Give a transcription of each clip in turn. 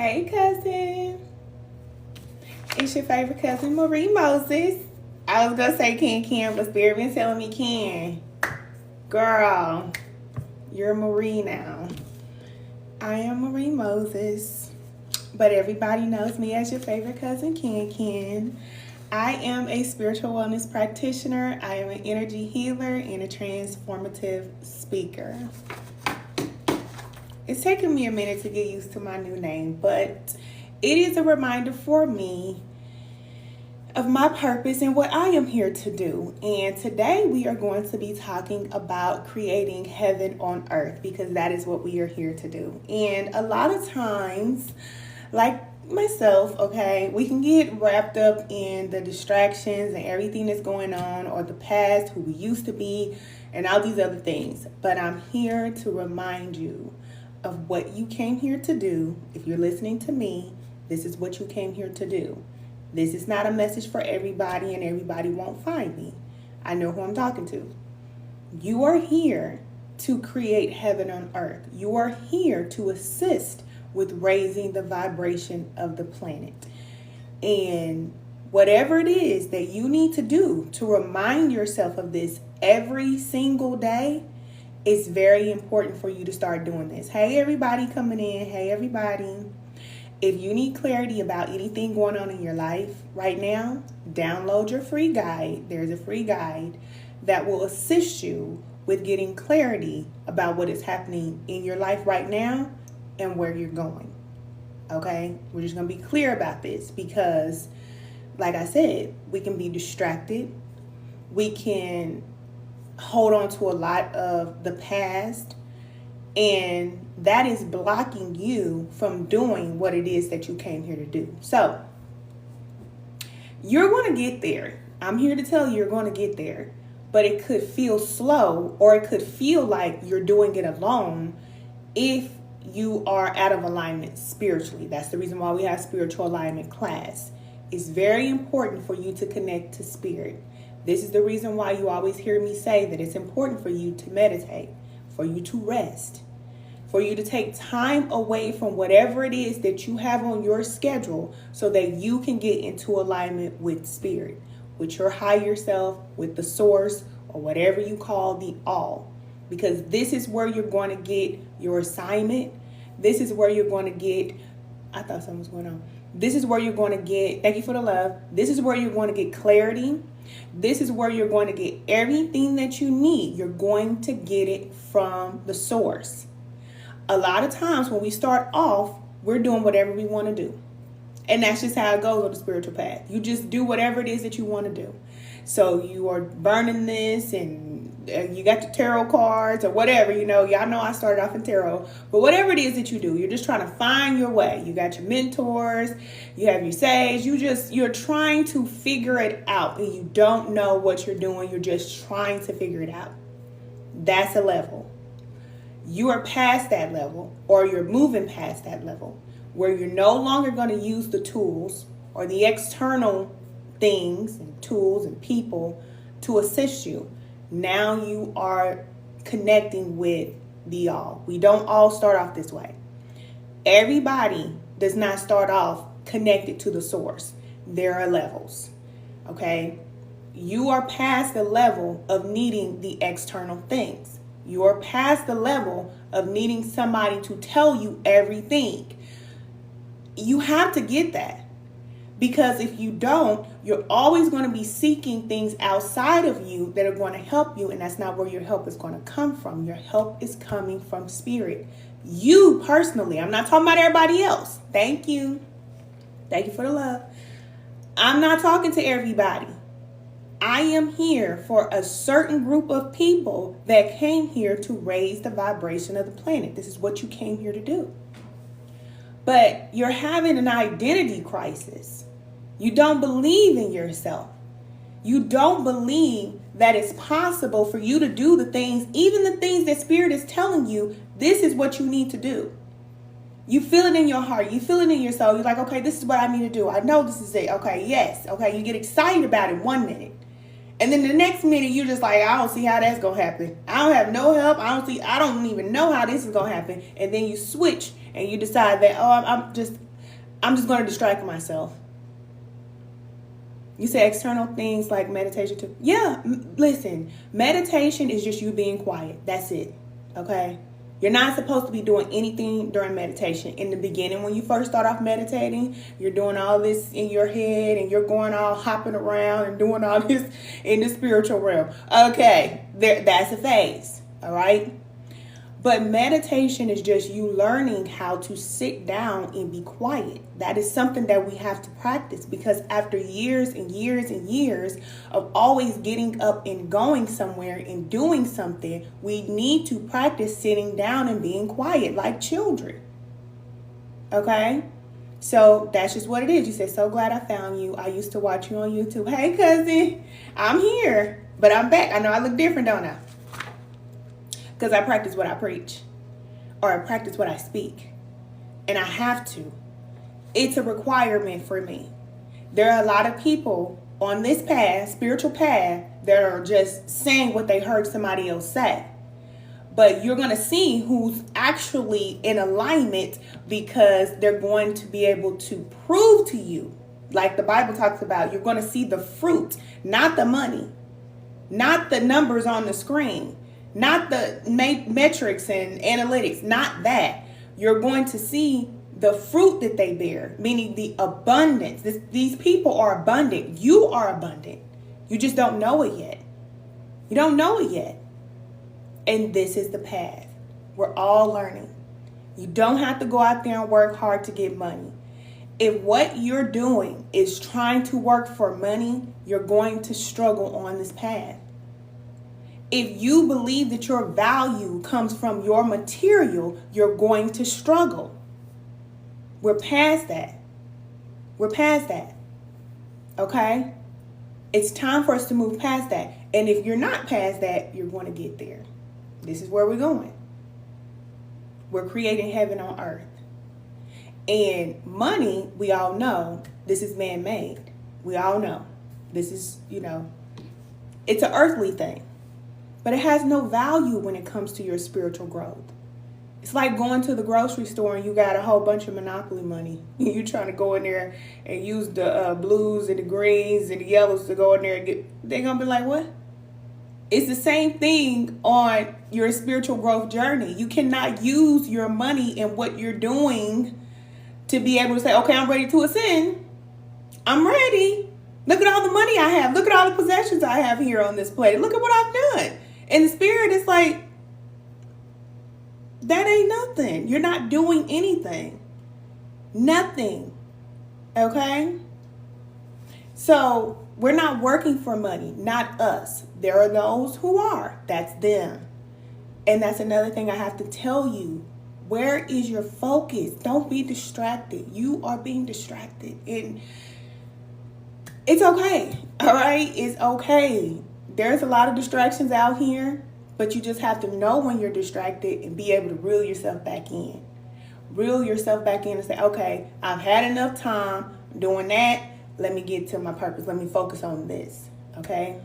Hey, cousin. It's your favorite cousin, Marie Moses. I was going to say Ken, but Spirit been telling me Ken. Girl, you're Marie now. I am Marie Moses, but everybody knows me as your favorite cousin, Ken. I am a spiritual wellness practitioner. I am an energy healer and a transformative speaker. It's taken me a minute to get used to my new name, but it is a reminder for me of my purpose and what I am here to do. And today we are going to be talking about creating heaven on earth, because that is what we are here to do. And a lot of times, like myself, okay, we can get wrapped up in the distractions and everything that's going on, or the past, who we used to be, and all these other things. But I'm here to remind you of what you came here to do. If you're listening to me, this is what you came here to do. This is not a message for everybody, and everybody won't find me. I know who I'm talking to. You are here to create heaven on earth. You are here to assist with raising the vibration of the planet. And whatever it is that you need to do to remind yourself of this every single day, it's very important for you to start doing this. Hey, everybody coming in. Hey, everybody. If you need clarity about anything going on in your life right now, download your free guide. There's a free guide that will assist you with getting clarity about what is happening in your life right now and where you're going. Okay? We're just going to be clear about this because, like I said, we can be distracted. We can hold on to a lot of the past, and that is blocking you from doing what it is that you came here to do. So you're going to get there. I'm here to tell you you're going to get there, but it could feel slow, or it could feel like you're doing it alone if you are out of alignment spiritually. That's the reason why we have spiritual alignment class. It's very important for you to connect to spirit. This is the reason why you always hear me say that it's important for you to meditate, for you to rest, for you to take time away from whatever it is that you have on your schedule so that you can get into alignment with spirit, with your higher self, with the source, or whatever you call the all. Because this is where you're going to get your assignment. This is where you're going to get, I thought something was going on. This is where you're going to get, thank you for the love. This is where you're going to get clarity. This is where you're going to get everything that you need. You're going to get it from the source. A lot of times when we start off, we're doing whatever we want to do. And that's just how it goes on the spiritual path. You just do whatever it is that you want to do. So you are burning this, and you got the tarot cards or whatever, y'all know I started off in tarot, but whatever it is that you do, you're just trying to find your way. You got your mentors, you have your sage, you're trying to figure it out, and you don't know what you're doing. You're just trying to figure it out. That's a level. You are past that level, or you're moving past that level where you're no longer going to use the tools or the external things and tools and people to assist you. Now you are connecting with the all. We don't all start off this way. Everybody does not start off connected to the source. There are levels, okay? You are past the level of needing the external things. You are past the level of needing somebody to tell you everything. You have to get that. Because if you don't, you're always going to be seeking things outside of you that are going to help you. And that's not where your help is going to come from. Your help is coming from spirit. You personally, I'm not talking about everybody else. Thank you. Thank you for the love. I'm not talking to everybody. I am here for a certain group of people that came here to raise the vibration of the planet. This is what you came here to do. But you're having an identity crisis. You don't believe in yourself. You don't believe that it's possible for you to do the things, even the things that spirit is telling you, this is what you need to do. You feel it in your heart. You feel it in your soul. You're like, okay, this is what I need to do. I know this is it. Okay, yes. Okay, you get excited about it 1 minute. And then the next minute, you're just like, I don't see how that's going to happen. I don't have no help. I don't even know how this is going to happen. And then you switch and you decide that, I'm just going to distract myself. You say external things like meditation too. Yeah, listen, meditation is just you being quiet. That's it. Okay? You're not supposed to be doing anything during meditation. In the beginning, when you first start off meditating, you're doing all this in your head and you're going all hopping around and doing all this in the spiritual realm. Okay, that's a phase. All right? But meditation is just you learning how to sit down and be quiet. That is something that we have to practice, because after years and years and years of always getting up and going somewhere and doing something, we need to practice sitting down and being quiet like children. Okay? So that's just what it is. You said, so glad I found you. I used to watch you on YouTube. Hey, cousin, I'm here, but I'm back. I know I look different, don't I? Because I practice what I preach, or I practice what I speak. And I have to. It's a requirement for me. There are a lot of people on this path, spiritual path, that are just saying what they heard somebody else say. But you're going to see who's actually in alignment, because they're going to be able to prove to you, like the Bible talks about, you're going to see the fruit, not the money, not the numbers on the screen. Not the metrics and analytics, not that. You're going to see the fruit that they bear, meaning the abundance. These people are abundant. You are abundant. You just don't know it yet. You don't know it yet. And this is the path. We're all learning. You don't have to go out there and work hard to get money. If what you're doing is trying to work for money, you're going to struggle on this path. If you believe that your value comes from your material, you're going to struggle. We're past that. We're past that. Okay? It's time for us to move past that. And if you're not past that, you're going to get there. This is where we're going. We're creating heaven on earth. And money, we all know, this is man-made. We all know. This is, it's an earthly thing. But it has no value when it comes to your spiritual growth. It's like going to the grocery store and you got a whole bunch of Monopoly money. You're trying to go in there and use the blues and the greens and the yellows to go in there and get. They're going to be like, what? It's the same thing on your spiritual growth journey. You cannot use your money and what you're doing to be able to say, okay, I'm ready to ascend. I'm ready. Look at all the money I have. Look at all the possessions I have here on this planet. Look at what I've done. In the spirit, it's like, that ain't nothing. You're not doing anything. Nothing. Okay? So, we're not working for money. Not us. There are those who are. That's them. And that's another thing I have to tell you. Where is your focus? Don't be distracted. You are being distracted. And it's okay. All right? It's okay. There's a lot of distractions out here, but you just have to know when you're distracted and be able to reel yourself back in. Reel yourself back in and say, okay, I've had enough time doing that. Let me get to my purpose. Let me focus on this. Okay?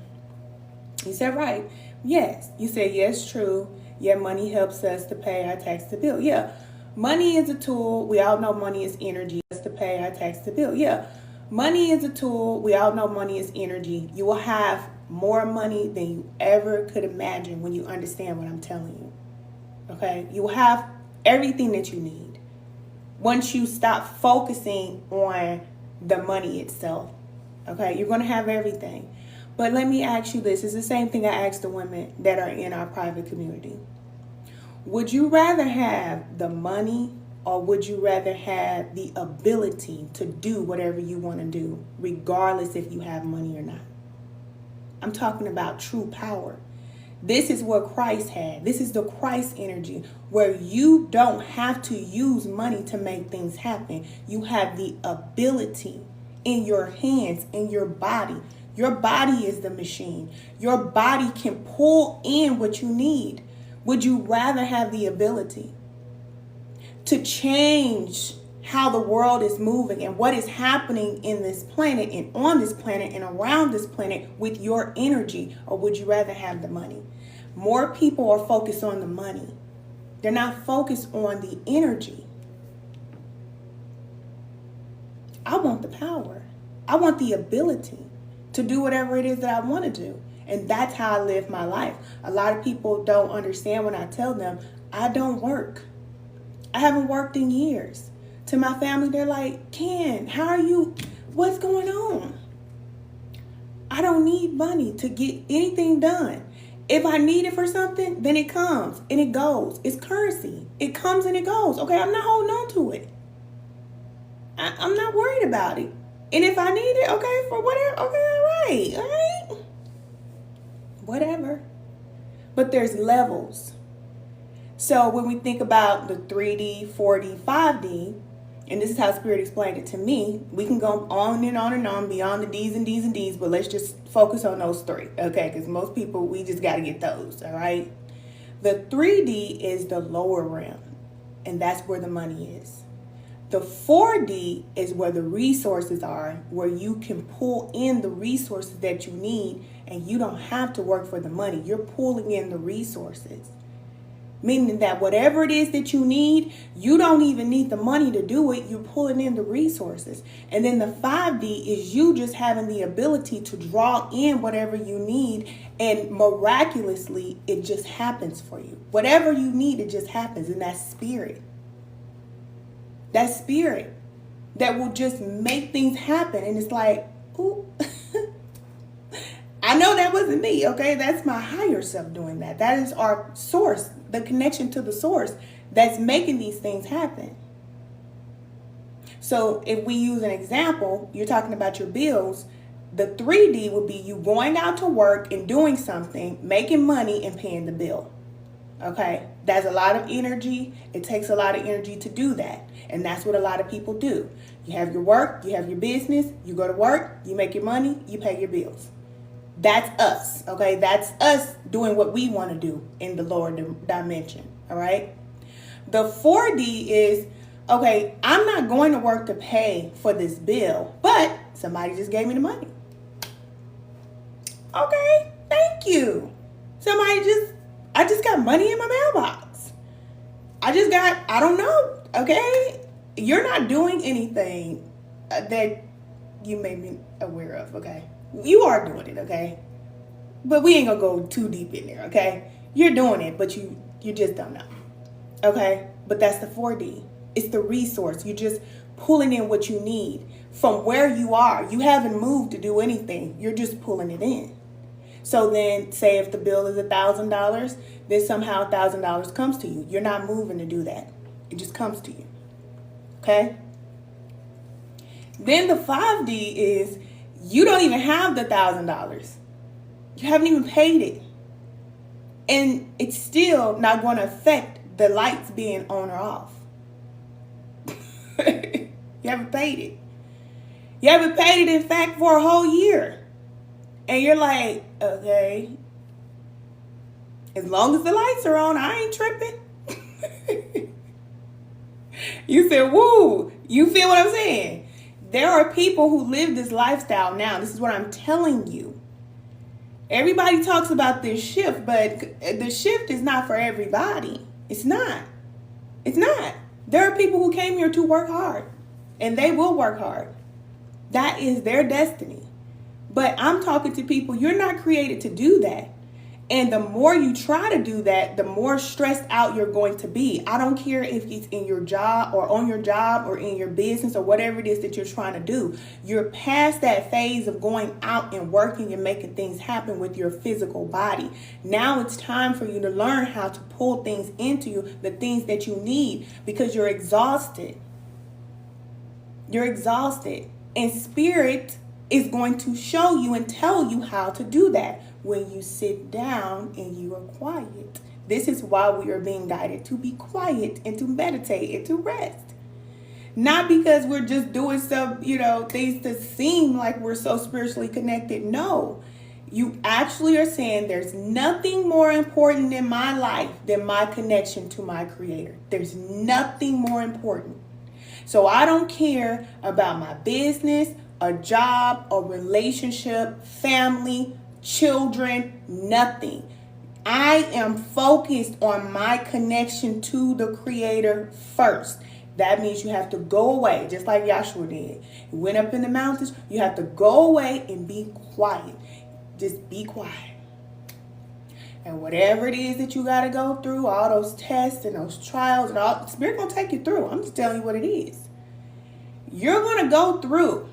You said right. Yes. You said yes, true. Yeah, money helps us to pay our tax to bill. Yeah. Money is a tool. We all know money is energy to pay our tax to bill. Yeah. Money is a tool. We all know money is energy. You will have more money than you ever could imagine when you understand what I'm telling you. Okay? You will have everything that you need once you stop focusing on the money itself. Okay? You're going to have everything. But let me ask you this. It's the same thing I asked the women that are in our private community. Would you rather have the money, or would you rather have the ability to do whatever you want to do, regardless if you have money or not? I'm talking about true power. This is what Christ had. This is the Christ energy, where you don't have to use money to make things happen. You have the ability in your hands, in your body. Your body is the machine. Your body can pull in what you need. Would you rather have the ability to change how the world is moving and what is happening in this planet and on this planet and around this planet with your energy, or would you rather have the money? More people are focused on the money. They're not focused on the energy. I want the power. I want the ability to do whatever it is that I want to do. And that's how I live my life. A lot of people don't understand when I tell them I don't work. I haven't worked in years. To my family, they're like, Ken, how are you? What's going on? I don't need money to get anything done. If I need it for something, then it comes and it goes. It's currency. It comes and it goes. Okay, I'm not holding on to it. I'm not worried about it. And if I need it, okay, for whatever, okay, all right. Whatever. But there's levels. So when we think about the 3D, 4D, 5D, and this is how Spirit explained it to me, we can go on and on and on beyond the D's and D's and D's, but let's just focus on those three, okay? Because most people, we just got to get those, all right? The 3D is the lower realm, and that's where the money is. The 4D is where the resources are, where you can pull in the resources that you need, and you don't have to work for the money. You're pulling in the resources. Meaning that whatever it is that you need, you don't even need the money to do it. You're pulling in the resources. And then the 5D is you just having the ability to draw in whatever you need, and miraculously, it just happens for you. Whatever you need, it just happens. And that's spirit. That spirit that will just make things happen. And it's like, ooh, I know that wasn't me, okay? That's my higher self doing that. That is our source, the connection to the source that's making these things happen. So if we use an example, you're talking about your bills, the 3D would be you going out to work and doing something, making money and paying the bill. Okay? That's a lot of energy. It takes a lot of energy to do that. And that's what a lot of people do. You have your work, you have your business, you go to work, you make your money, you pay your bills. That's us, okay? That's us doing what we want to do in the lower dimension, all right? The 4D is, okay, I'm not going to work to pay for this bill, but somebody just gave me the money. Okay, thank you. I just got money in my mailbox. I don't know, okay? You're not doing anything that you may be aware of, okay? You are doing it, okay? But we ain't gonna go too deep in there, okay? You're doing it, but you just don't know, okay? But that's the 4D. It's the resource. You're just pulling in what you need from where you are. You haven't moved to do anything. You're just pulling it in. So then, say if the bill is $1,000, then somehow $1,000 comes to you. You're not moving to do that. It just comes to you, okay? Then the 5D is you don't even have the $1,000. You haven't even paid it. And it's still not going to affect the lights being on or off. You haven't paid it. You haven't paid it, in fact, for a whole year. And you're like, okay, as long as the lights are on, I ain't tripping. You said, woo, you feel what I'm saying? There are people who live this lifestyle now. This is what I'm telling you. Everybody talks about this shift, but the shift is not for everybody. It's not. It's not. There are people who came here to work hard, and they will work hard. That is their destiny. But I'm talking to people, you're not created to do that. And the more you try to do that, the more stressed out you're going to be. I don't care if it's in your job or on your job or in your business or whatever it is that you're trying to do. You're past that phase of going out and working and making things happen with your physical body. Now it's time for you to learn how to pull things into you, the things that you need, because you're exhausted. You're exhausted. And spirit is going to show you and tell you how to do that when you sit down and you are quiet. This is why we are being guided to be quiet and to meditate and to rest. Not because we're just doing some, things to seem like we're so spiritually connected. No, you actually are saying there's nothing more important in my life than my connection to my Creator. There's nothing more important. So I don't care about my business, a job, a relationship, family, children, nothing. I am focused on my connection to the Creator first. That means you have to go away, just like Joshua did. He went up in the mountains. You have to go away and be quiet. Just be quiet. And whatever it is that you got to go through, all those tests and those trials, and all, the Spirit going to take you through. I'm just telling you what it is. You're going to go through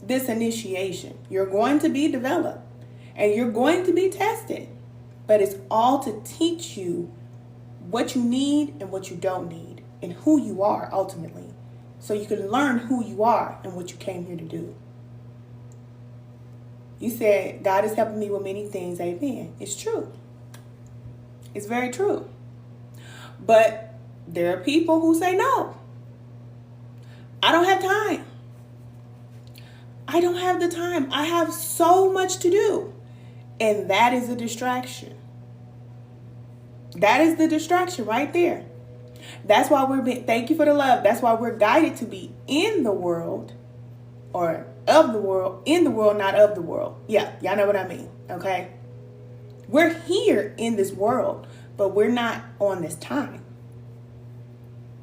this initiation. You're going to be developed. And you're going to be tested. But it's all to teach you what you need and what you don't need. And who you are, ultimately. So you can learn who you are and what you came here to do. You said, God is helping me with many things. Amen. It's true. It's very true. But there are people who say, no, I don't have time. I don't have the time. I have so much to do. And that is a distraction. That is the distraction right there. That's why thank you for the love. That's why we're guided to be in the world, or of the world, in the world, not of the world. Yeah, y'all know what I mean. Okay. We're here in this world, but we're not on this time.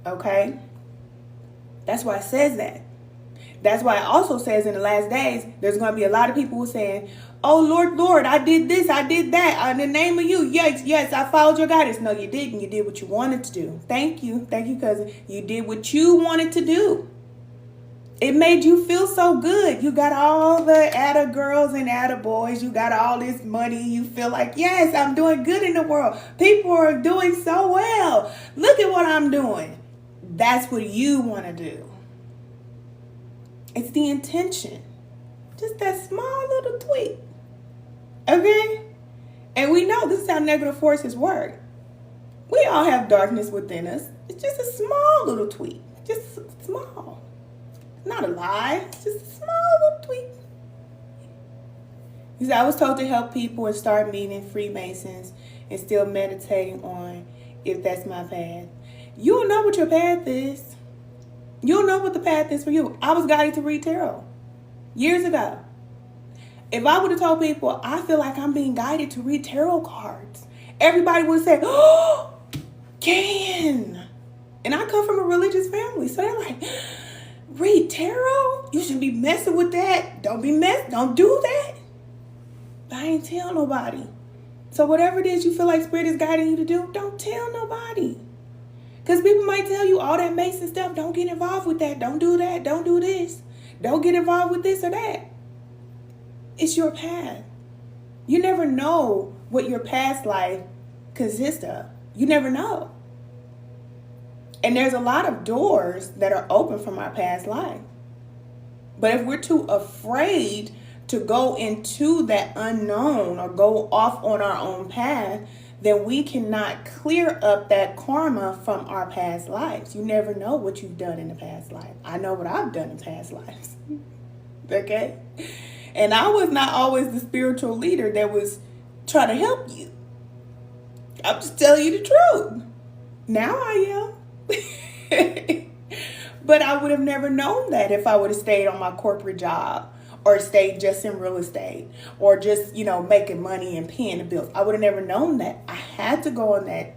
Okay? That's why it says that. That's why it also says in the last days, there's going to be a lot of people who are saying, oh, Lord, Lord, I did this, I did that. In the name of you, yes, I followed your guidance. No, you didn't. You did what you wanted to do. Thank you, cousin. You did what you wanted to do. It made you feel so good. You got all the atta girls and atta boys. You got all this money. You feel like, yes, I'm doing good in the world. People are doing so well. Look at what I'm doing. That's what you want to do. It's the intention. Just that small little tweak. Okay? And we know this is how negative forces work. We all have darkness within us. It's just a small little tweak. Just small. Not a lie. It's just a small little tweak. Because I was told to help people and start meeting Freemasons and still meditating on if that's my path. You don't know what your path is. You don't know what the path is for you. I was guided to read tarot years ago. If I would have told people, I feel like I'm being guided to read tarot cards, everybody would say, oh, can. And I come from a religious family. So they're like, read tarot? You shouldn't be messing with that. Don't do that. But I ain't tell nobody. So whatever it is you feel like Spirit is guiding you to do, don't tell nobody. Because people might tell you all that Mason stuff, don't get involved with that. Don't do that. Don't do this. Don't get involved with this or that. It's your path. You never know what your past life consists of. You never know. And there's a lot of doors that are open from our past life. But if we're too afraid to go into that unknown or go off on our own path, then we cannot clear up that karma from our past lives. You never know what you've done in the past life. I know what I've done in past lives. Okay? And I was not always the spiritual leader that was trying to help you. I'm just telling you the truth. Now I am. But I would have never known that if I would have stayed on my corporate job or stayed just in real estate or just, making money and paying the bills. I would have never known that. I had to go on that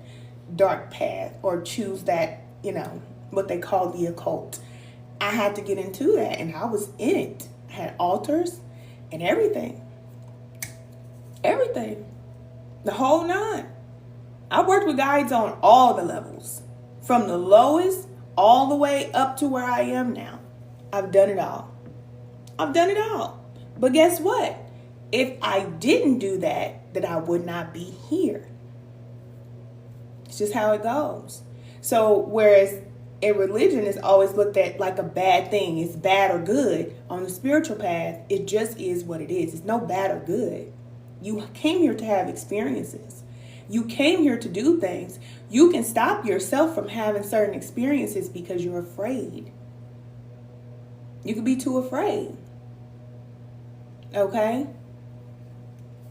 dark path or choose that, what they call the occult. I had to get into that, and I was in it. I had altars and everything. Everything. The whole nine. I worked with guides on all the levels. From the lowest all the way up to where I am now. I've done it all. But guess what? If I didn't do that, then I would not be here. It's just how it goes. So whereas a religion is always looked at like a bad thing, it's bad or good, on the spiritual path, it just is what it is. It's no bad or good. You came here to have experiences. You came here to do things. You can stop yourself from having certain experiences because you're afraid. You could be too afraid. Okay?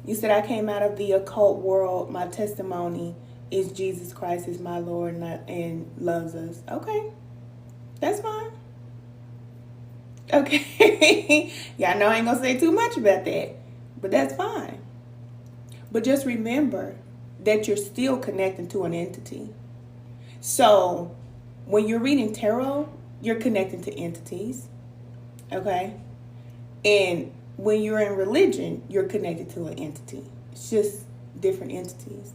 You said I came out of the occult world. My testimony is Jesus Christ is my Lord and loves us. Okay. That's fine. Okay. Y'all know I ain't going to say too much about that. But that's fine. But just remember that you're still connecting to an entity. So When you're reading tarot, you're connecting to entities, okay? And when you're in religion, you're connected to an entity. It's just different entities.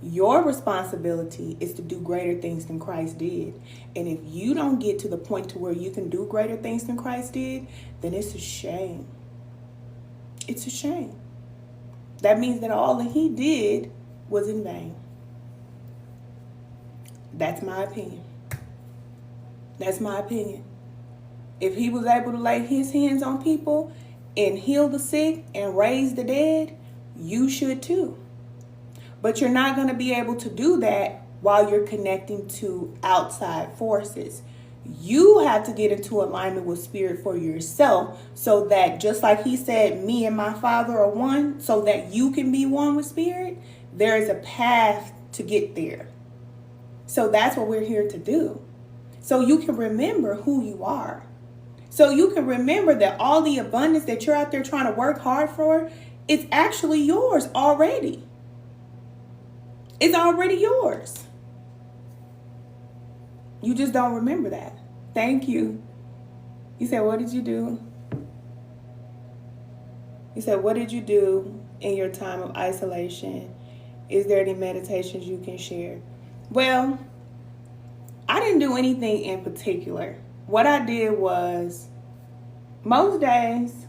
Your responsibility is to do greater things than Christ did. And if you don't get to the point to where you can do greater things than Christ did, then it's a shame. It's a shame. That means that all that he did was in vain. That's my opinion. That's my opinion. If he was able to lay his hands on people and heal the sick and raise the dead, you should too. But you're not going to be able to do that while you're connecting to outside forces. You have to get into alignment with spirit for yourself, so that just like he said, me and my Father are one, so that you can be one with spirit, there is a path to get there. So that's what we're here to do. So you can remember who you are. So you can remember that all the abundance that you're out there trying to work hard for, it's actually yours already. It's already yours. You just don't remember that. Thank you. You said, what did you do? You said, what did you do in your time of isolation? Is there any meditations you can share? Well, I didn't do anything in particular. What I did was, most days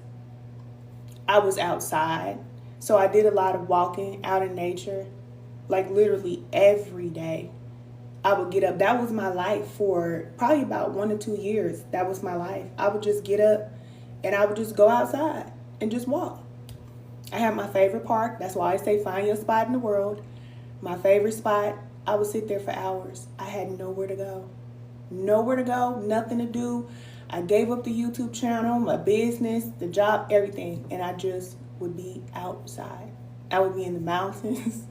I was outside. So I did a lot of walking out in nature, like literally every day. I would get up. That was my life for probably about 1 or 2 years. That was my life. I would just get up and I would just go outside and just walk. I have my favorite park. That's why I say find your spot in the world. My favorite spot. I would sit there for hours. I had nowhere to go. Nowhere to go, nothing to do. I gave up the YouTube channel, my business, the job, everything. And I just would be outside. I would be in the mountains.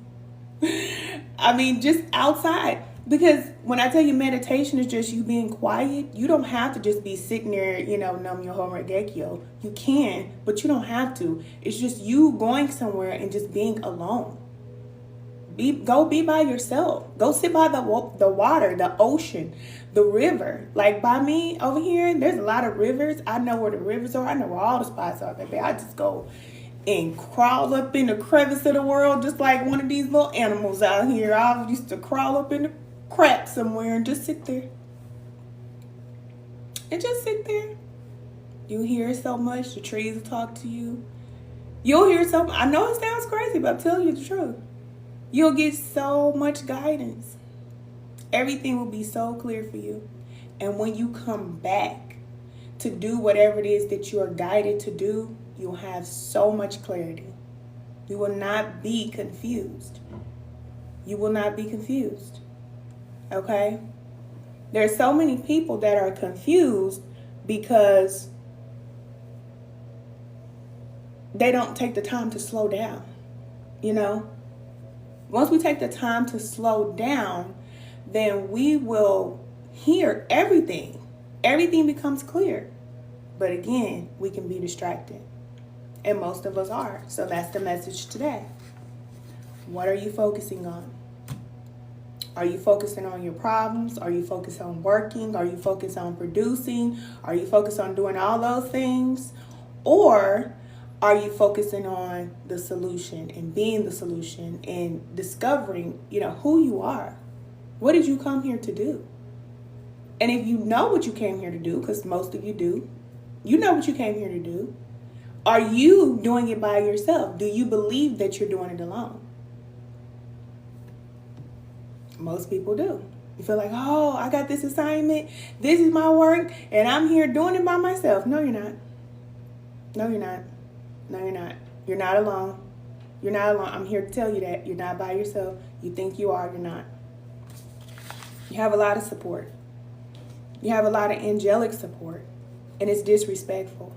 I mean, just outside. Because when I tell you meditation is just you being quiet, you don't have to just be sitting there, nam myoho renge kyo. You can, but you don't have to. It's just you going somewhere and just being alone. Go be by yourself. Go sit by the water, the ocean, the river. Like by me over here, there's a lot of rivers. I know where the rivers are. I know where all the spots are, baby. I just go and crawl up in the crevice of the world just like one of these little animals out here. I used to crawl up in the crack somewhere and just sit there. And just sit there. You hear so much. The trees will talk to you. You'll hear so much. I know it sounds crazy, but I'm telling you the truth. You'll get so much guidance. Everything will be so clear for you. And when you come back to do whatever it is that you are guided to do, you'll have so much clarity. You will not be confused. You will not be confused. Okay? There's so many people that are confused because they don't take the time to slow down. Once we take the time to slow down, then we will hear everything. Everything becomes clear. But again, we can be distracted. And most of us are. So that's the message today. What are you focusing on? Are you focusing on your problems? Are you focused on working? Are you focused on producing? Are you focused on doing all those things? Or are you focusing on the solution and being the solution and discovering, who you are? What did you come here to do? And if you know what you came here to do, because most of you do, you know what you came here to do. Are you doing it by yourself? Do you believe that you're doing it alone? Most people do. You feel like, oh, I got this assignment. This is my work. And I'm here doing it by myself. No, you're not. No, you're not. No, you're not. You're not alone. You're not alone. I'm here to tell you that. You're not by yourself. You think you are. You're not. You have a lot of support. You have a lot of angelic support. And it's disrespectful.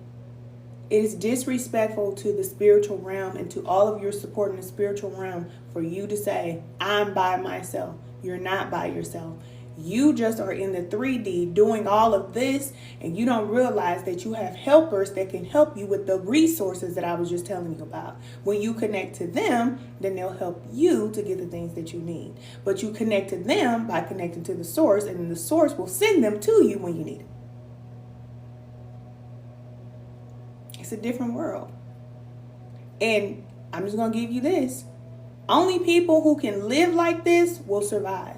It is disrespectful to the spiritual realm and to all of your support in the spiritual realm for you to say, I'm by myself. You're not by yourself. You just are in the 3D doing all of this, and you don't realize that you have helpers that can help you with the resources that I was just telling you about. When you connect to them, then they'll help you to get the things that you need. But you connect to them by connecting to the source, and then the source will send them to you when you need it. It's a different world. And I'm just going to give you this. Only people who can live like this will survive.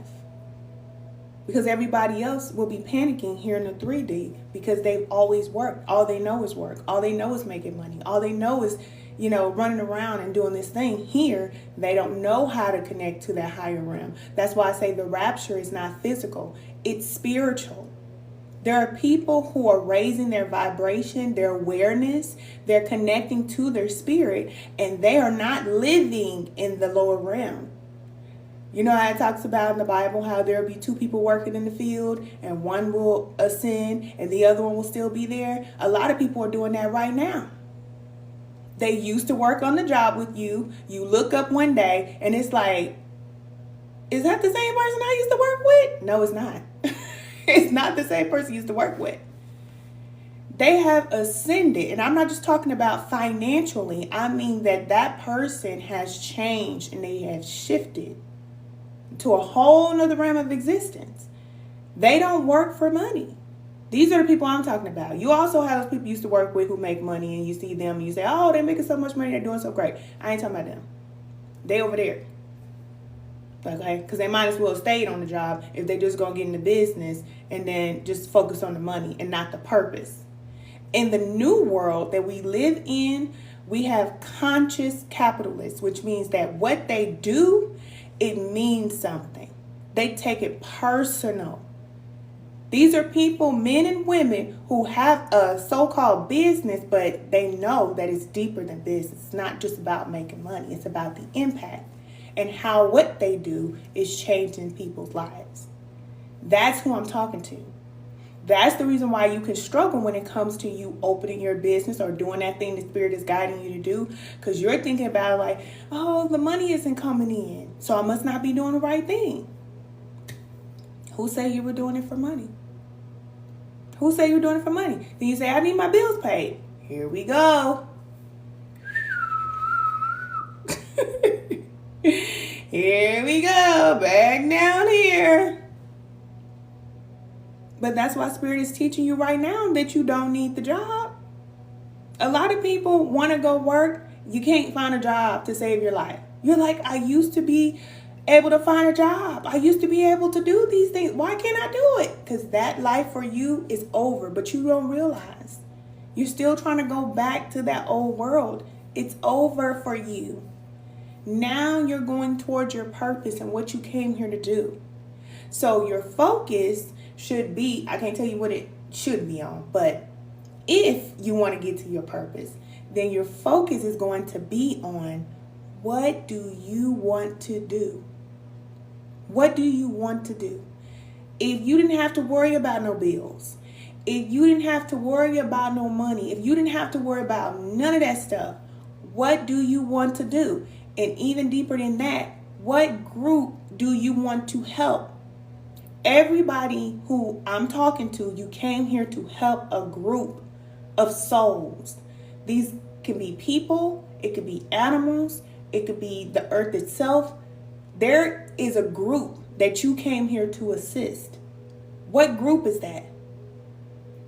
Because everybody else will be panicking here in the 3D because they've always worked. All they know is work. All they know is making money. All they know is, running around and doing this thing. Here, they don't know how to connect to that higher realm. That's why I say the rapture is not physical. It's spiritual. There are people who are raising their vibration, their awareness. They're connecting to their spirit, and they are not living in the lower realm. You know how it talks about in the Bible how there will be two people working in the field and one will ascend and the other one will still be there? A lot of people are doing that right now. They used to work on the job with you. You look up one day and it's like, is that the same person I used to work with? No, it's not. It's not the same person you used to work with. They have ascended, and I'm not just talking about financially. I mean that person has changed and they have shifted to a whole nother realm of existence. They don't work for money. These are the people I'm talking about. You also have those people you used to work with who make money, and you see them and you say, oh, they're making so much money, they're doing so great. I ain't talking about them. They over there. Okay? Because they might as well have stayed on the job if they just gonna get into business and then just focus on the money and not the purpose. In the new world that we live in, we have conscious capitalists, which means that what they do, it means something. They take it personal. These are people, men and women, who have a so-called business, but they know that it's deeper than business. It's not just about making money. It's about the impact and how what they do is changing people's lives. That's who I'm talking to. That's the reason why you can struggle when it comes to you opening your business or doing that thing the Spirit is guiding you to do. Because you're thinking about like, oh, the money isn't coming in, so I must not be doing the right thing. Who said you were doing it for money? Who said you were doing it for money? Then you say, I need my bills paid. Here we go. Here we go. Back down here. But that's why Spirit is teaching you right now that you don't need the job. A lot of people want to go work. You can't find a job to save your life. You're like, I used to be able to find a job. I used to be able to do these things. Why can't I do it? Because that life for you is over, but you don't realize. You're still trying to go back to that old world. It's over for you. Now you're going towards your purpose and what you came here to do. So your focus should be, I can't tell you what it should be on, but if you want to get to your purpose, then your focus is going to be on what do you want to do? What do you want to do? If you didn't have to worry about no bills, if you didn't have to worry about no money, if you didn't have to worry about none of that stuff, what do you want to do? And even deeper than that, what group do you want to help? Everybody who I'm talking to, you came here to help a group of souls. These can be people, it could be animals, it could be the earth itself. There is a group that you came here to assist. What group is that?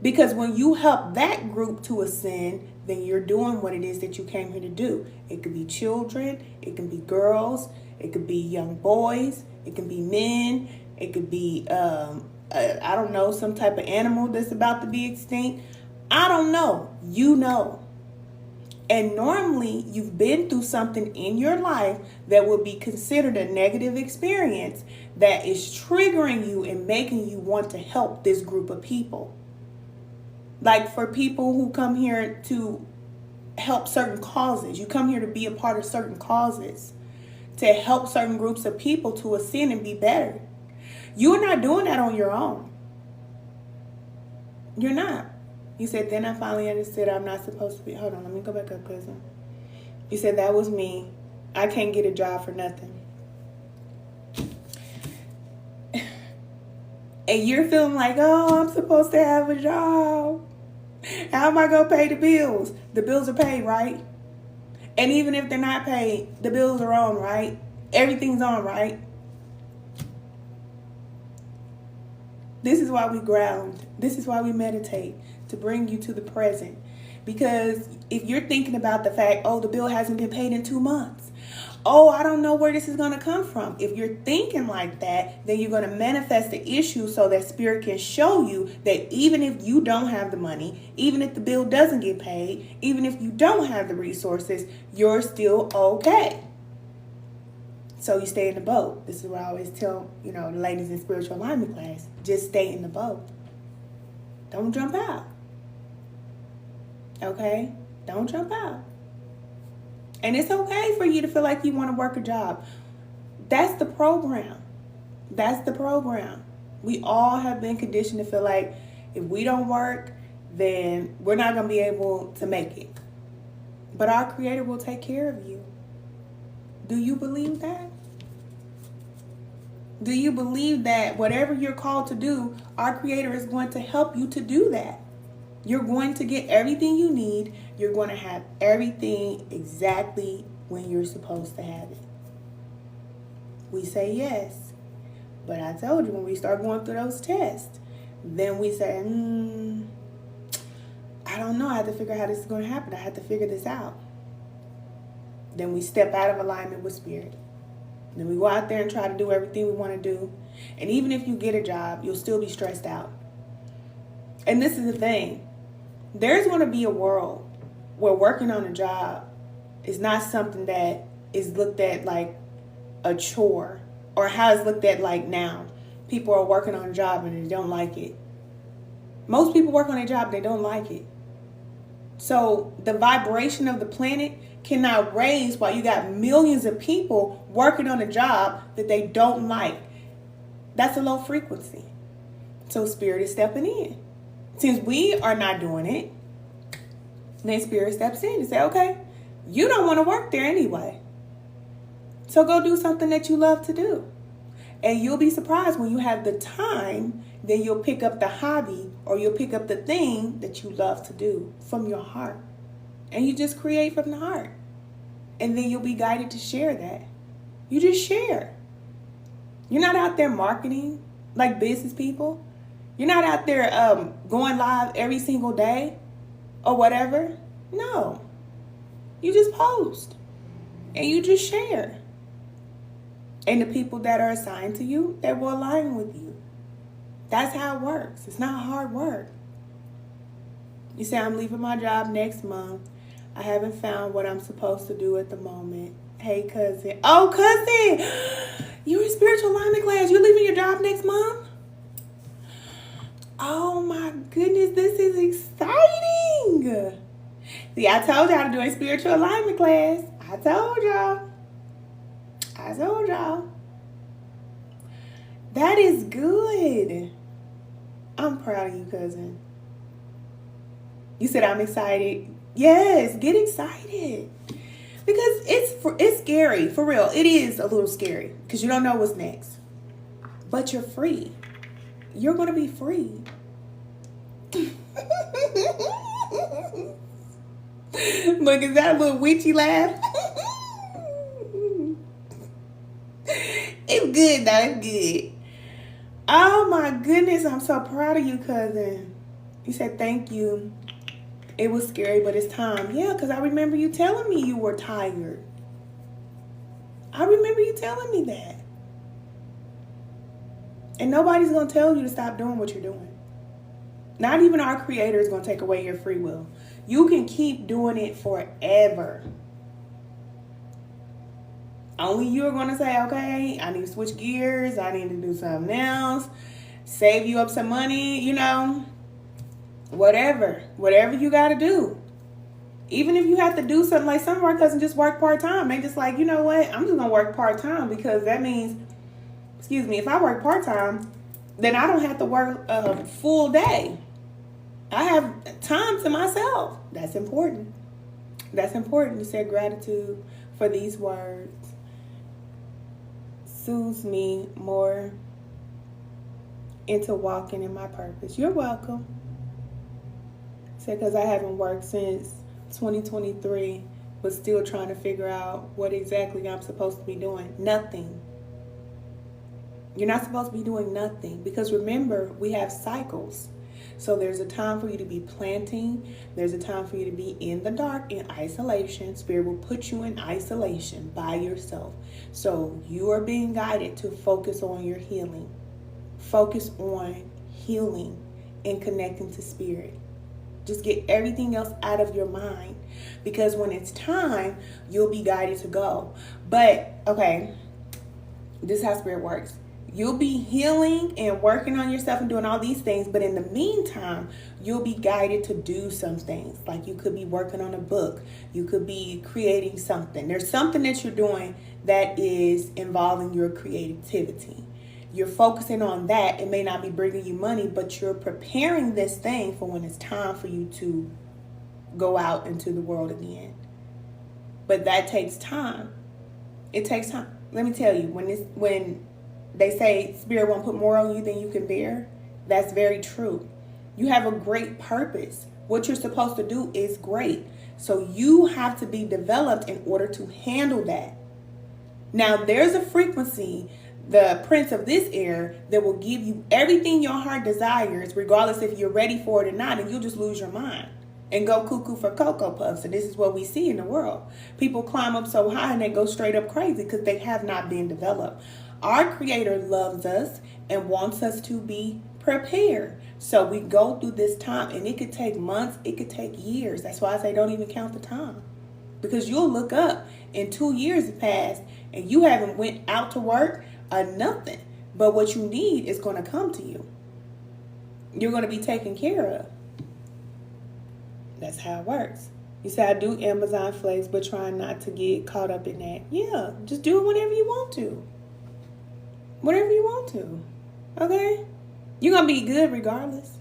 Because when you help that group to ascend, then you're doing what it is that you came here to do. It could be children, it can be girls, it could be young boys, it can be men, it could be, I don't know, some type of animal that's about to be extinct. I don't know. You know. And normally you've been through something in your life that would be considered a negative experience that is triggering you and making you want to help this group of people. Like for people who come here to help certain causes, you come here to be a part of certain causes, to help certain groups of people to ascend and be better. You're not doing that on your own. You're not. You said, then I finally understood I'm not supposed to be. Hold on, let me go back up, cousin. You said that was me. I can't get a job for nothing. And you're feeling like, oh, I'm supposed to have a job. How am I going to pay the bills? The bills are paid, right? And even if they're not paid, the bills are on, right? Everything's on, right? This is why we ground. This is why we meditate, to bring you to the present. Because if you're thinking about the fact, oh, the bill hasn't been paid in 2 months. Oh, I don't know where this is going to come from. If you're thinking like that, then you're going to manifest the issue so that spirit can show you that even if you don't have the money, even if the bill doesn't get paid, even if you don't have the resources, you're still okay. So you stay in the boat. This is what I always tell, the ladies in spiritual alignment class. Just stay in the boat. Don't jump out. Okay? Don't jump out. And it's okay for you to feel like you want to work a job. That's the program. That's the program. We all have been conditioned to feel like if we don't work, then we're not going to be able to make it. But our Creator will take care of you. Do you believe that? Do you believe that whatever you're called to do, our Creator is going to help you to do that? You're going to get everything you need. You're going to have everything exactly when you're supposed to have it. We say yes. But I told you, when we start going through those tests, then we say, I don't know. I have to figure out how this is going to happen. I have to figure this out. Then we step out of alignment with spirit. Then we go out there and try to do everything we want to do. And even if you get a job, you'll still be stressed out. And this is the thing. There's going to be a world where working on a job is not something that is looked at like a chore, or how it's looked at like now. People are working on a job and they don't like it. Most people work on a job and they don't like it. So the vibration of the planet cannot raise while you got millions of people working on a job that they don't like. That's a low frequency. So spirit is stepping in. Since we are not doing it, then spirit steps in and say, okay, you don't want to work there anyway. So go do something that you love to do. And you'll be surprised when you have the time, then you'll pick up the hobby or you'll pick up the thing that you love to do from your heart. And you just create from the heart. And then you'll be guided to share that. You just share. You're not out there marketing like business people. You're not out there going live every single day or whatever. No. You just post. And you just share. And the people that are assigned to you, they will align with you. That's how it works. It's not hard work. You say, I'm leaving my job next month. I haven't found what I'm supposed to do at the moment. Hey, cousin. Oh, cousin. You're in spiritual alignment class. You're leaving your job next month? Oh, my goodness. This is exciting. See, I told y'all to do a spiritual alignment class. I told y'all. That is good. I'm proud of you, cousin. You said I'm excited. Yes, get excited. Because it's scary, for real. It is a little scary because you don't know what's next. But you're free. You're going to be free. Look, is that a little witchy laugh? It's good, though. It's good. Oh, my goodness. I'm so proud of you, cousin. You said thank you. It was scary, but it's time. Yeah, because I remember you telling me you were tired. I remember you telling me that. And nobody's going to tell you to stop doing what you're doing. Not even our Creator is going to take away your free will. You can keep doing it forever. Only you're going to say, okay, I need to switch gears. I need to do something else. Save you up some money, Whatever you got to do. Even if you have to do something, like some of our cousins just work part-time. They just like, you know what? I'm just going to work part-time because that means, if I work part-time, then I don't have to work a full day. I have time to myself. That's important. You said gratitude for these words. Soothes me more into walking in my purpose. You're welcome. Said because I haven't worked since 2023, but still trying to figure out what exactly I'm supposed to be doing. Nothing. You're not supposed to be doing nothing, because remember, we have cycles. So there's a time for you to be planting. There's a time for you to be in the dark, in isolation. Spirit will put you in isolation by yourself. So you are being guided to focus on your healing. Focus on healing and connecting to spirit. Just get everything else out of your mind, because when it's time, you'll be guided to go. But, okay, this is how spirit works. You'll be healing and working on yourself and doing all these things. But in the meantime, you'll be guided to do some things. Like you could be working on a book. You could be creating something. There's something that you're doing that is involving your creativity. You're focusing on that. It may not be bringing you money, but you're preparing this thing for when it's time for you to go out into the world again. But that takes time. It takes time. Let me tell you, when they say spirit won't put more on you than you can bear, that's very true. You have a great purpose. What you're supposed to do is great. So you have to be developed in order to handle that. Now, there's a frequency, the prince of this air, that will give you everything your heart desires, regardless if you're ready for it or not, and you'll just lose your mind and go cuckoo for Cocoa Puffs. And this is what we see in the world. People climb up so high and they go straight up crazy because they have not been developed. Our Creator loves us and wants us to be prepared. So we go through this time, and it could take months, it could take years. That's why I say don't even count the time. Because you'll look up and 2 years have passed and you haven't went out to work or nothing. But what you need is going to come to you. You're going to be taken care of. That's how it works. You say, I do Amazon flex, but trying not to get caught up in that. Yeah, just do it whenever you want to. Whatever you want to. Okay? You're going to be good regardless.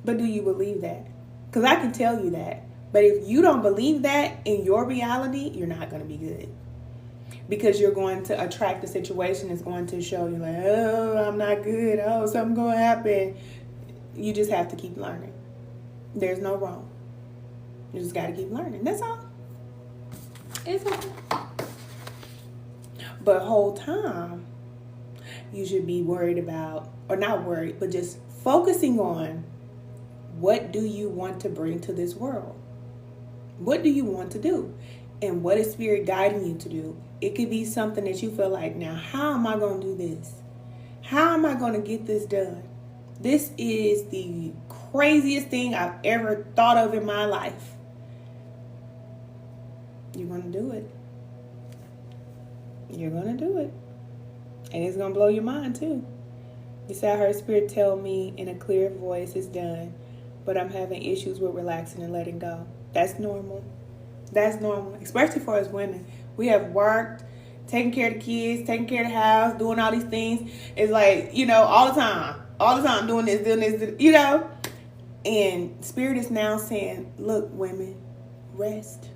But do you believe that? Because I can tell you that. But if you don't believe that in your reality, you're not going to be good. Because you're going to attract a situation that's going to show you like, oh, I'm not good. Oh, something's going to happen. You just have to keep learning. There's no wrong. You just got to keep learning. That's all. It's okay. But whole time, you should be worried about, or not worried, but just focusing on what do you want to bring to this world? What do you want to do? And what is spirit guiding you to do? It could be something that you feel like, now, how am I going to do this? How am I going to get this done? This is the craziest thing I've ever thought of in my life. You're going to do it. You're going to do it. And it's going to blow your mind too. You say, I heard spirit tell me in a clear voice, it's done. But I'm having issues with relaxing and letting go. That's normal. That's normal. Especially for us women. We have worked, taking care of the kids, taking care of the house, doing all these things. It's like, all the time. All the time doing this, And spirit is now saying, look, women, rest.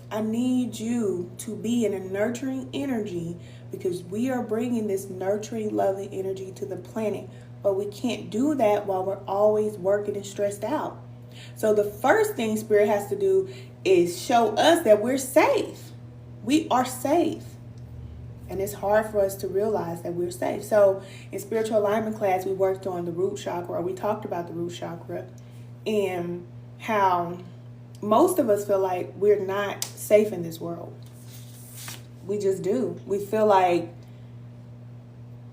I need you to be in a nurturing energy, because we are bringing this nurturing, loving energy to the planet. But we can't do that while we're always working and stressed out. So the first thing spirit has to do is show us that we're safe. We are safe. And it's hard for us to realize that we're safe. So in spiritual alignment class, we worked on the root chakra. We talked about the root chakra and how most of us feel like we're not safe in this world. We just do. We feel like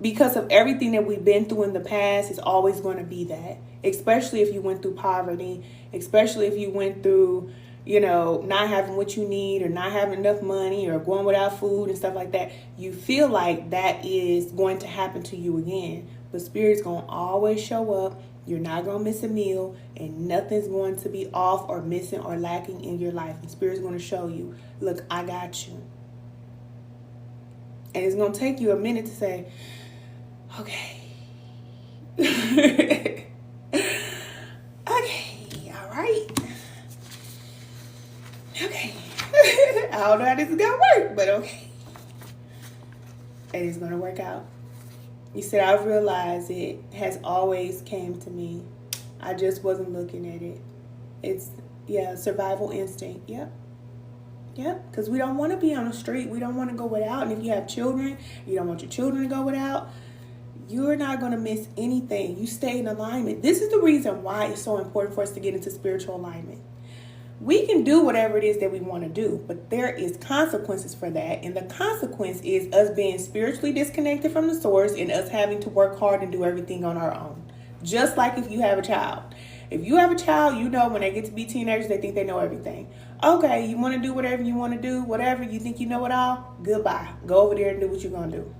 because of everything that we've been through in the past, it's always going to be that. Especially if you went through poverty, especially if you went through, not having what you need or not having enough money or going without food and stuff like that. You feel like that is going to happen to you again. But Spirit's going to always show up. You're not going to miss a meal, and nothing's going to be off or missing or lacking in your life. And Spirit's going to show you, look, I got you. And it's going to take you a minute to say, okay. Okay, all right. Okay. I don't know how this is going to work, but okay. And it's going to work out. You said, I've realized it has always came to me. I just wasn't looking at it. It's, yeah, survival instinct. Yep. Yep. Because we don't want to be on the street. We don't want to go without. And if you have children, you don't want your children to go without. You're not going to miss anything. You stay in alignment. This is the reason why it's so important for us to get into spiritual alignment. We can do whatever it is that we want to do, but there is consequences for that. And the consequence is us being spiritually disconnected from the source and us having to work hard and do everything on our own. Just like if you have a child. If you have a child, you know when they get to be teenagers, they think they know everything. Okay, you want to do whatever you want to do, whatever, you think you know it all, goodbye. Go over there and do what you're going to do.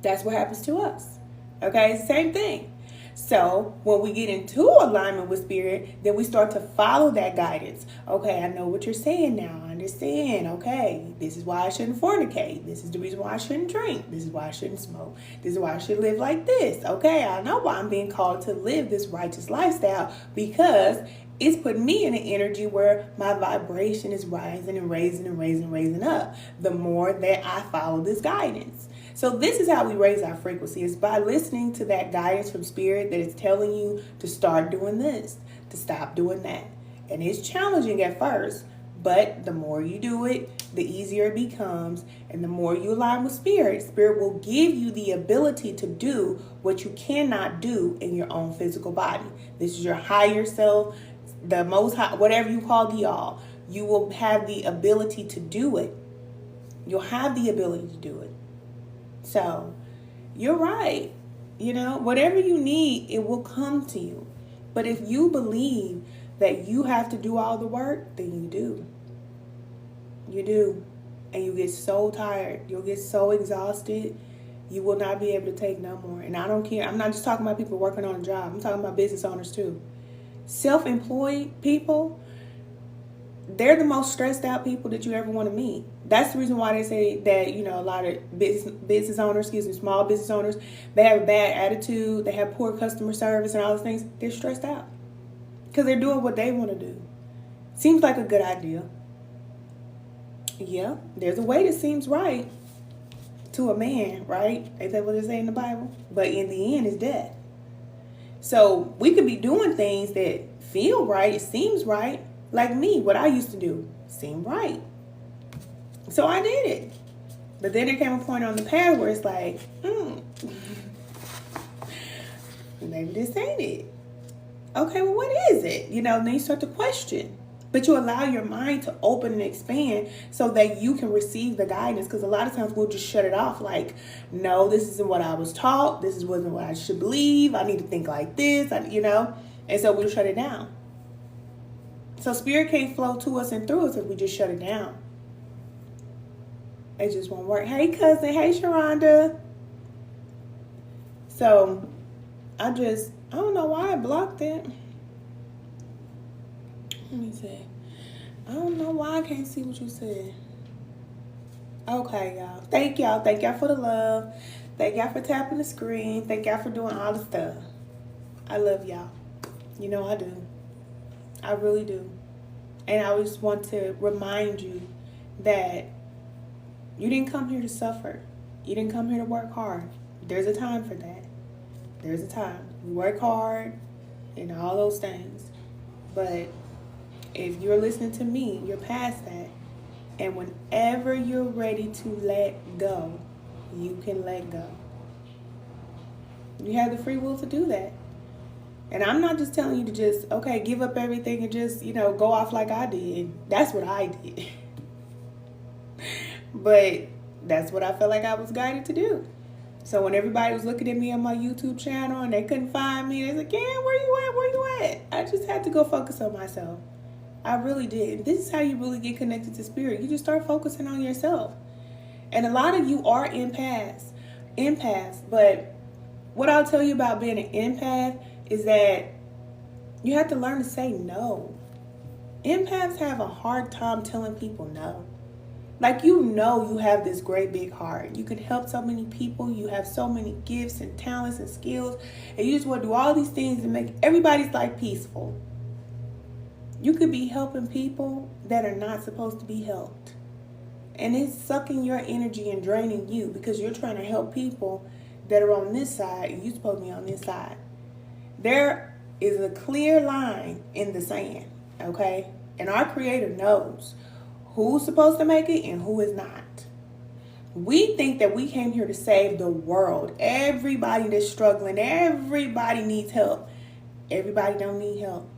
That's what happens to us. Okay, it's the same thing. So when we get into alignment with spirit, then we start to follow that guidance. Okay, I know what you're saying now. I understand. Okay, this is why I shouldn't fornicate. This is the reason why I shouldn't drink. This is why I shouldn't smoke. This is why I should live like this. Okay, I know why I'm being called to live this righteous lifestyle, because it's putting me in an energy where my vibration is rising and raising and raising and raising up the more that I follow this guidance. So this is how we raise our frequency, is by listening to that guidance from spirit that is telling you to start doing this, to stop doing that. And it's challenging at first, but the more you do it, the easier it becomes. And the more you align with spirit, spirit will give you the ability to do what you cannot do in your own physical body. This is your higher self, the most high, whatever you call the all. You will have the ability to do it. You'll have the ability to do it. So you're right. You know, whatever you need, it will come to you. But if you believe that you have to do all the work, then you do. You do. And you get so tired. You'll get so exhausted. You will not be able to take no more. And I don't care. I'm not just talking about people working on a job. I'm talking about business owners too. Self-employed people, they're the most stressed out people that you ever want to meet. That's the reason why they say that, you know, a lot of business owners, small business owners, they have a bad attitude, they have poor customer service and all those things. They're stressed out because they're doing what they want to do. Seems like a good idea. Yeah, there's a way that seems right to a man, right? Ain't that what it say in the Bible? But in the end, it's death. So we could be doing things that feel right, it seems right. Like me, what I used to do seemed right. So I did it. But then there came a point on the path where it's like, maybe this ain't it. Okay, well, what is it? You know, then you start to question. But you allow your mind to open and expand so that you can receive the guidance. Because a lot of times we'll just shut it off. Like, no, this isn't what I was taught. This wasn't what I should believe. I need to think like this, you know. And so we'll shut it down. So spirit can't flow to us and through us if we just shut it down. It just won't work. Hey, cousin. Hey, Sharonda. So I don't know why I blocked it. Let me see. I don't know why I can't see what you said. Okay, y'all. Thank y'all. Thank y'all for the love. Thank y'all for tapping the screen. Thank y'all for doing all the stuff. I love y'all. You know I do. I really do. And I just want to remind you that you didn't come here to suffer. You didn't come here to work hard. There's a time for that. There's a time. We work hard and all those things. But if you're listening to me, you're past that. And whenever you're ready to let go, you can let go. You have the free will to do that. And I'm not just telling you to just, okay, give up everything and just, you know, go off like I did. That's what I did. But that's what I felt like I was guided to do. So when everybody was looking at me on my YouTube channel and they couldn't find me, they said, "Ken, where you at? Where you at?" I just had to go focus on myself. I really did. This is how you really get connected to spirit. You just start focusing on yourself. And a lot of you are empaths. But what I'll tell you about being an empath is that you have to learn to say no. Empaths have a hard time telling people no. Like, you know, you have this great big heart. You can help so many people. You have so many gifts and talents and skills. And you just want to do all these things and make everybody's life peaceful. You could be helping people that are not supposed to be helped. And it's sucking your energy and draining you because you're trying to help people that are on this side, and you're supposed to be on this side. There is a clear line in the sand, okay? And our Creator knows who's supposed to make it and who is not. We think that we came here to save the world. Everybody that's struggling, everybody needs help. Everybody don't need help.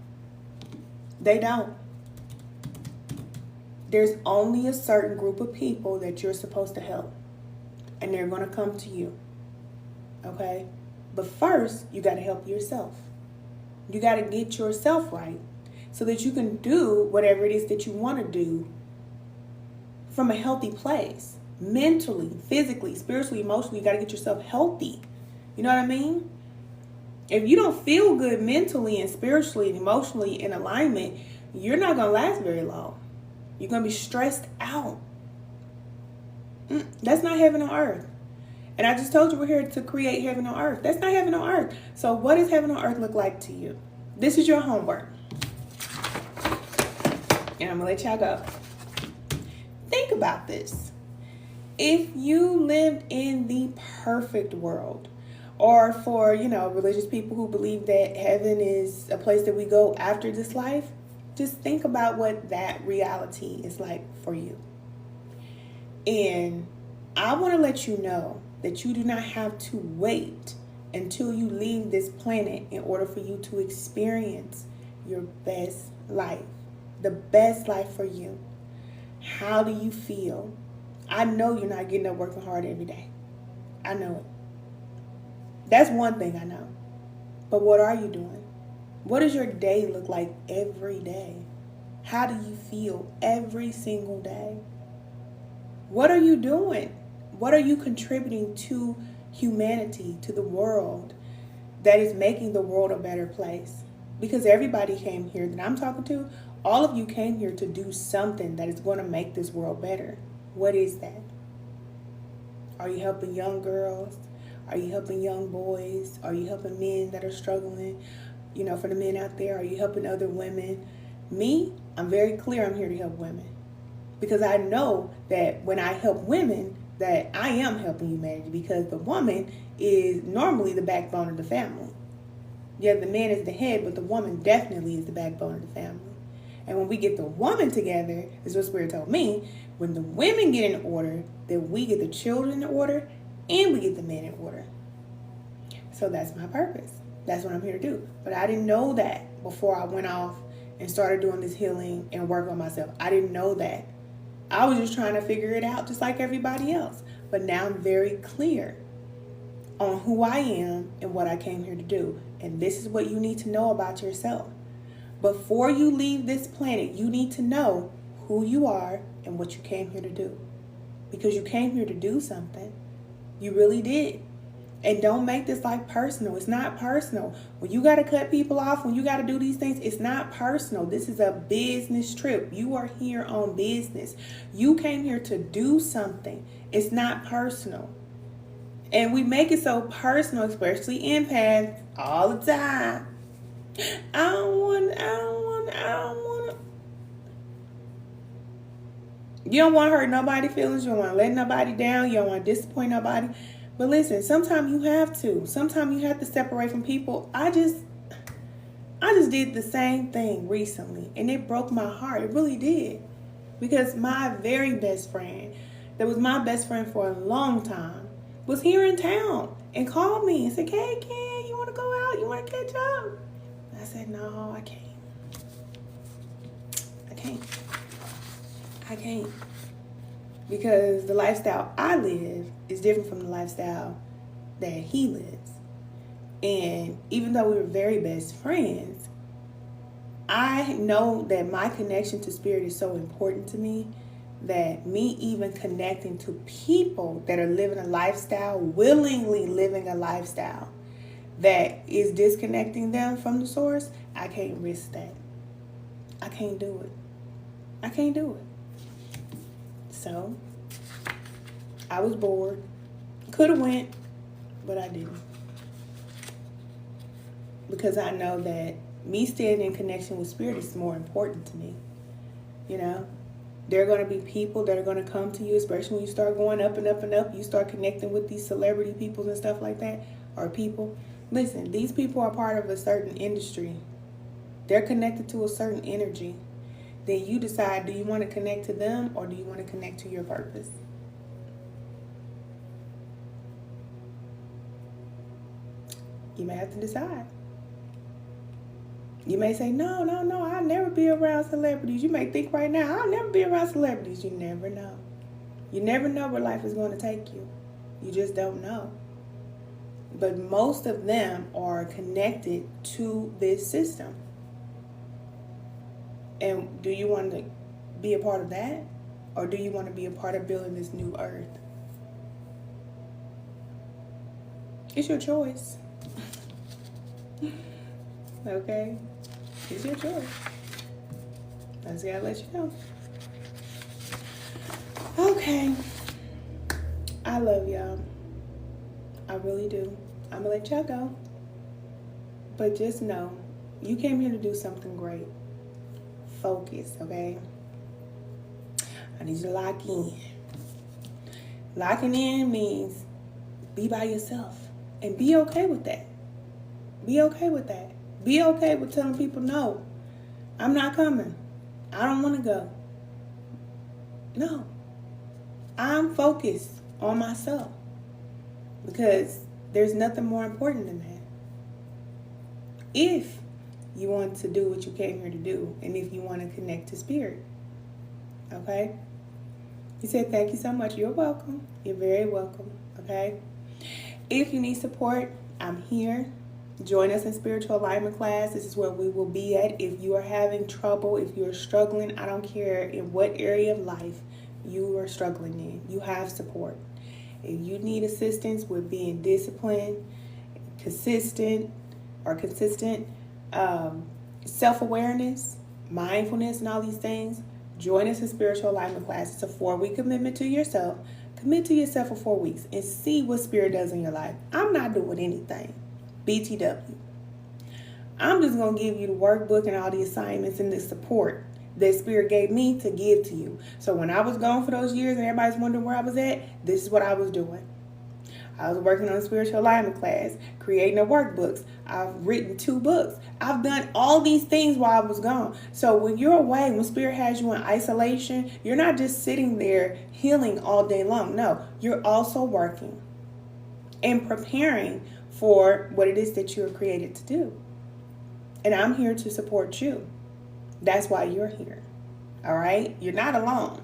They don't. There's only a certain group of people that you're supposed to help. And they're going to come to you. Okay? But first, you got to help yourself. You got to get yourself right so that you can do whatever it is that you want to do from a healthy place. Mentally, physically, spiritually, emotionally, you got to get yourself healthy. You know what I mean? If you don't feel good mentally and spiritually and emotionally in alignment, you're not going to last very long. You're going to be stressed out. That's not heaven on earth. And I just told you we're here to create heaven on earth. That's not heaven on earth. So what does heaven on earth look like to you? This is your homework. And I'm going to let y'all go. Think about this. If you lived in the perfect world, or for, religious people who believe that heaven is a place that we go after this life, just think about what that reality is like for you. And I want to let you know that you do not have to wait until you leave this planet in order for you to experience your best life, the best life for you. How do you feel? I know you're not getting up working hard every day. I know it. That's one thing I know. But what are you doing? What does your day look like every day? How do you feel every single day? What are you doing? What are you contributing to humanity, to the world, that is making the world a better place? Because everybody came here that I'm talking to, all of you came here to do something that is going to make this world better. What is that? Are you helping young girls? Are you helping young boys? Are you helping men that are struggling? For the men out there, are you helping other women? Me, I'm very clear I'm here to help women. Because I know that when I help women, that I am helping humanity, because the woman is normally the backbone of the family. Yeah, the man is the head, but the woman definitely is the backbone of the family. And when we get the woman together, this is what Spirit told me, when the women get in order, then we get the children in order, and we get the men in order. So that's my purpose. That's what I'm here to do. But I didn't know that before I went off and started doing this healing and work on myself. I didn't know that. I was just trying to figure it out just like everybody else. But now I'm very clear on who I am and what I came here to do. And this is what you need to know about yourself. Before you leave this planet, you need to know who you are and what you came here to do. Because you came here to do something. You really did. And don't make this like personal. It's not personal. When you got to cut people off, when you got to do these things, it's not personal. This is a business trip. You are here on business. You came here to do something. It's not personal. And we make it so personal, especially empaths, all the time. I don't want. You don't want to hurt nobody's feelings. You don't want to let nobody down. You don't want to disappoint nobody. But listen, sometimes you have to. Sometimes you have to separate from people. I just did the same thing recently, and it broke my heart. It really did. Because my very best friend, that was my best friend for a long time, was here in town and called me and said, "Hey, Ken, you want to go out? You want to catch up?" I said, "No, I can't. I can't. Because the lifestyle I live is different from the lifestyle that he lives. And even though we were very best friends, I know that my connection to spirit is so important to me that me even connecting to people that are living a lifestyle, willingly living a lifestyle that is disconnecting them from the source, I can't risk that. I can't do it. I can't do it. So, I was bored. Could have went, but I didn't. Because I know that me staying in connection with spirit is more important to me. There are going to be people that are going to come to you, especially when you start going up and up and up. You start connecting with these celebrity people and stuff like that, or people. Listen, these people are part of a certain industry. They're connected to a certain energy. Then you decide, do you want to connect to them or do you want to connect to your purpose? You may have to decide. You may say, no, I'll never be around celebrities. You may think right now, I'll never be around celebrities. You never know. You never know where life is going to take you. You just don't know. But most of them are connected to this system. And do you want to be a part of that? Or do you want to be a part of building this new earth? It's your choice. Okay? It's your choice. I just gotta let you know. Okay. I love y'all. I really do. I'm gonna let y'all go. But just know, you came here to do something great. Focus, okay? I need you to lock in. Locking in means be by yourself. And be okay with that. Be okay with that. Be okay with telling people, no, I'm not coming. I don't want to go. No. I'm focused on myself. Because there's nothing more important than that. If you want to do what you came here to do, and if you want to connect to spirit. Okay? You said thank you so much. You're welcome. You're very welcome. Okay? If you need support, I'm here. Join us in spiritual alignment class. This is where we will be at. If you are having trouble, if you're struggling, I don't care in what area of life you are struggling in, you have support. If you need assistance with being disciplined, consistent, self-awareness, mindfulness, and all these things, join us in spiritual alignment class. It's a 4-week commitment to yourself. Commit to yourself for 4 weeks and see what spirit does in your life. I'm not doing anything. BTW. I'm just going to give you the workbook and all the assignments and the support that spirit gave me to give to you. So when I was gone for those years and everybody's wondering where I was at, this is what I was doing. I was working on a spiritual alignment class, creating the workbooks. I've written 2 books. I've done all these things while I was gone. So when you're away, when spirit has you in isolation, you're not just sitting there healing all day long. No, you're also working and preparing for what it is that you were created to do. And I'm here to support you. That's why you're here. All right? You're not alone.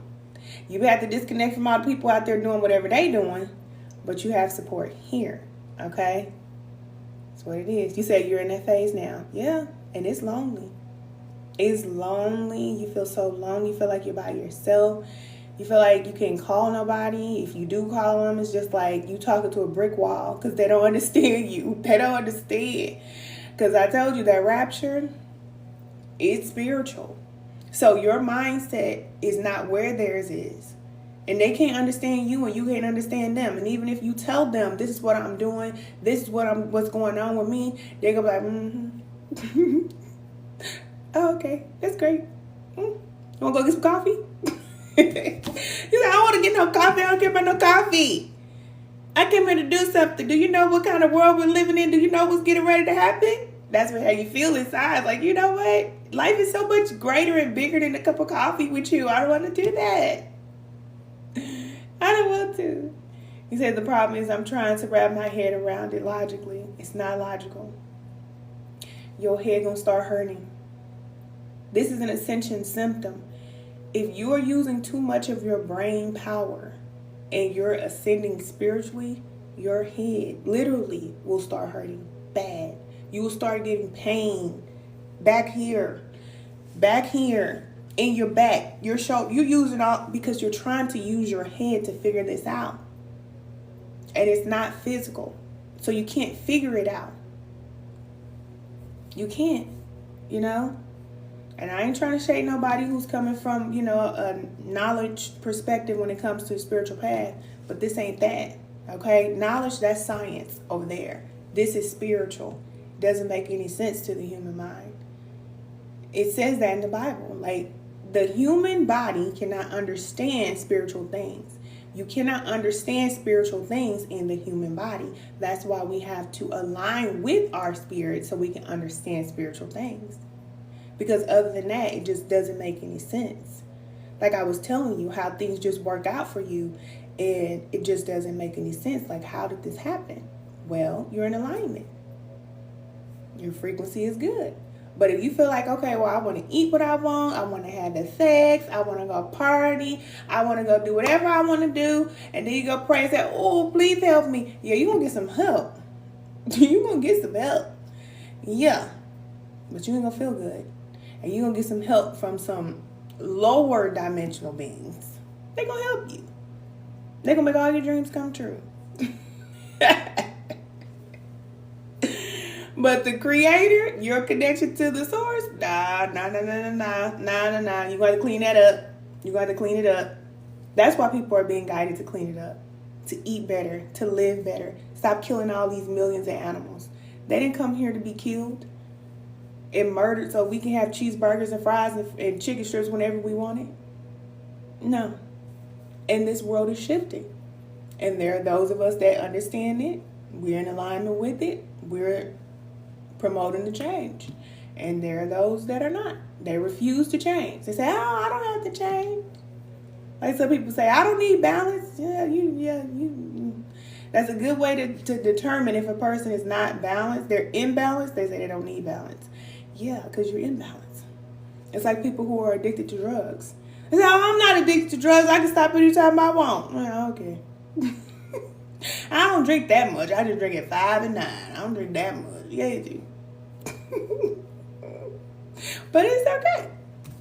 You have to disconnect from all the people out there doing whatever they're doing, but you have support here. Okay? That's what it is. You say you're in that phase now. Yeah, and it's lonely. It's lonely. You feel so lonely. You feel like you're by yourself. You feel like you can't call nobody. If you do call them, it's just like you talking to a brick wall because they don't understand you. They don't understand. Because I told you that rapture, it's spiritual. So your mindset is not where theirs is. And they can't understand you and you can't understand them. And even if you tell them, this is what I'm doing, this is what's going on with me, they're going to be like, oh, okay, that's great. You want to go get some coffee? He's like, I don't want to get no coffee. I don't care about no coffee. I came here to do something. Do you know what kind of world we're living in? Do you know what's getting ready to happen? That's how you feel inside. Like, you know what? Life is so much greater and bigger than a cup of coffee with you. I don't want to do that. I don't want to. He said the problem is I'm trying to wrap my head around it logically. It's not logical. Your head gonna start hurting. This is an ascension symptom. If you are using too much of your brain power and you're ascending spiritually, your head literally will start hurting bad. You will start getting pain back here, in your back, your shoulder. You're using all because you're trying to use your head to figure this out. And it's not physical. So you can't figure it out. You can't, you know? And I ain't trying to shade nobody who's coming from, a knowledge perspective when it comes to the spiritual path. But this ain't that, okay? Knowledge, that's science over there. This is spiritual. Doesn't make any sense to the human mind. It says that in the Bible. Like, The human body cannot understand spiritual things. You cannot understand spiritual things in the human body. That's why we have to align with our spirit so we can understand spiritual things. Because other than that, it just doesn't make any sense. Like I was telling you, how things just work out for you, and it just doesn't make any sense. Like, how did this happen? Well, you're in alignment. Your frequency is good. But if you feel like, okay, well, I want to eat what I want to have the sex, I want to go party, I want to go do whatever I want to do, and then you go pray and say, oh, please help me. Yeah, you're going to get some help. You're going to get some help. Yeah, but you ain't going to feel good. And you're going to get some help from some lower dimensional beings. They're going to help you. They're going to make all your dreams come true. But the creator, your connection to the source, nah. You got to clean that up. You got to clean it up. That's why people are being guided to clean it up, to eat better, to live better. Stop killing all these millions of animals. They didn't come here to be killed and murdered so we can have cheeseburgers and fries and chicken strips whenever we want it. No. And this world is shifting. And there are those of us that understand it. We're in alignment with it. We're promoting the change. And there are those that are not. They refuse to change. They say, oh, I don't have to change. Like some people say, I don't need balance. That's a good way to determine if a person is not balanced. They're imbalanced. They say they don't need balance. Yeah, because you're imbalanced. It's like people who are addicted to drugs. They say, oh, I'm not addicted to drugs. I can stop anytime I want. Well, okay. I don't drink that much. I just drink at 5 and 9. I don't drink that much. Yeah, you do. But it's okay.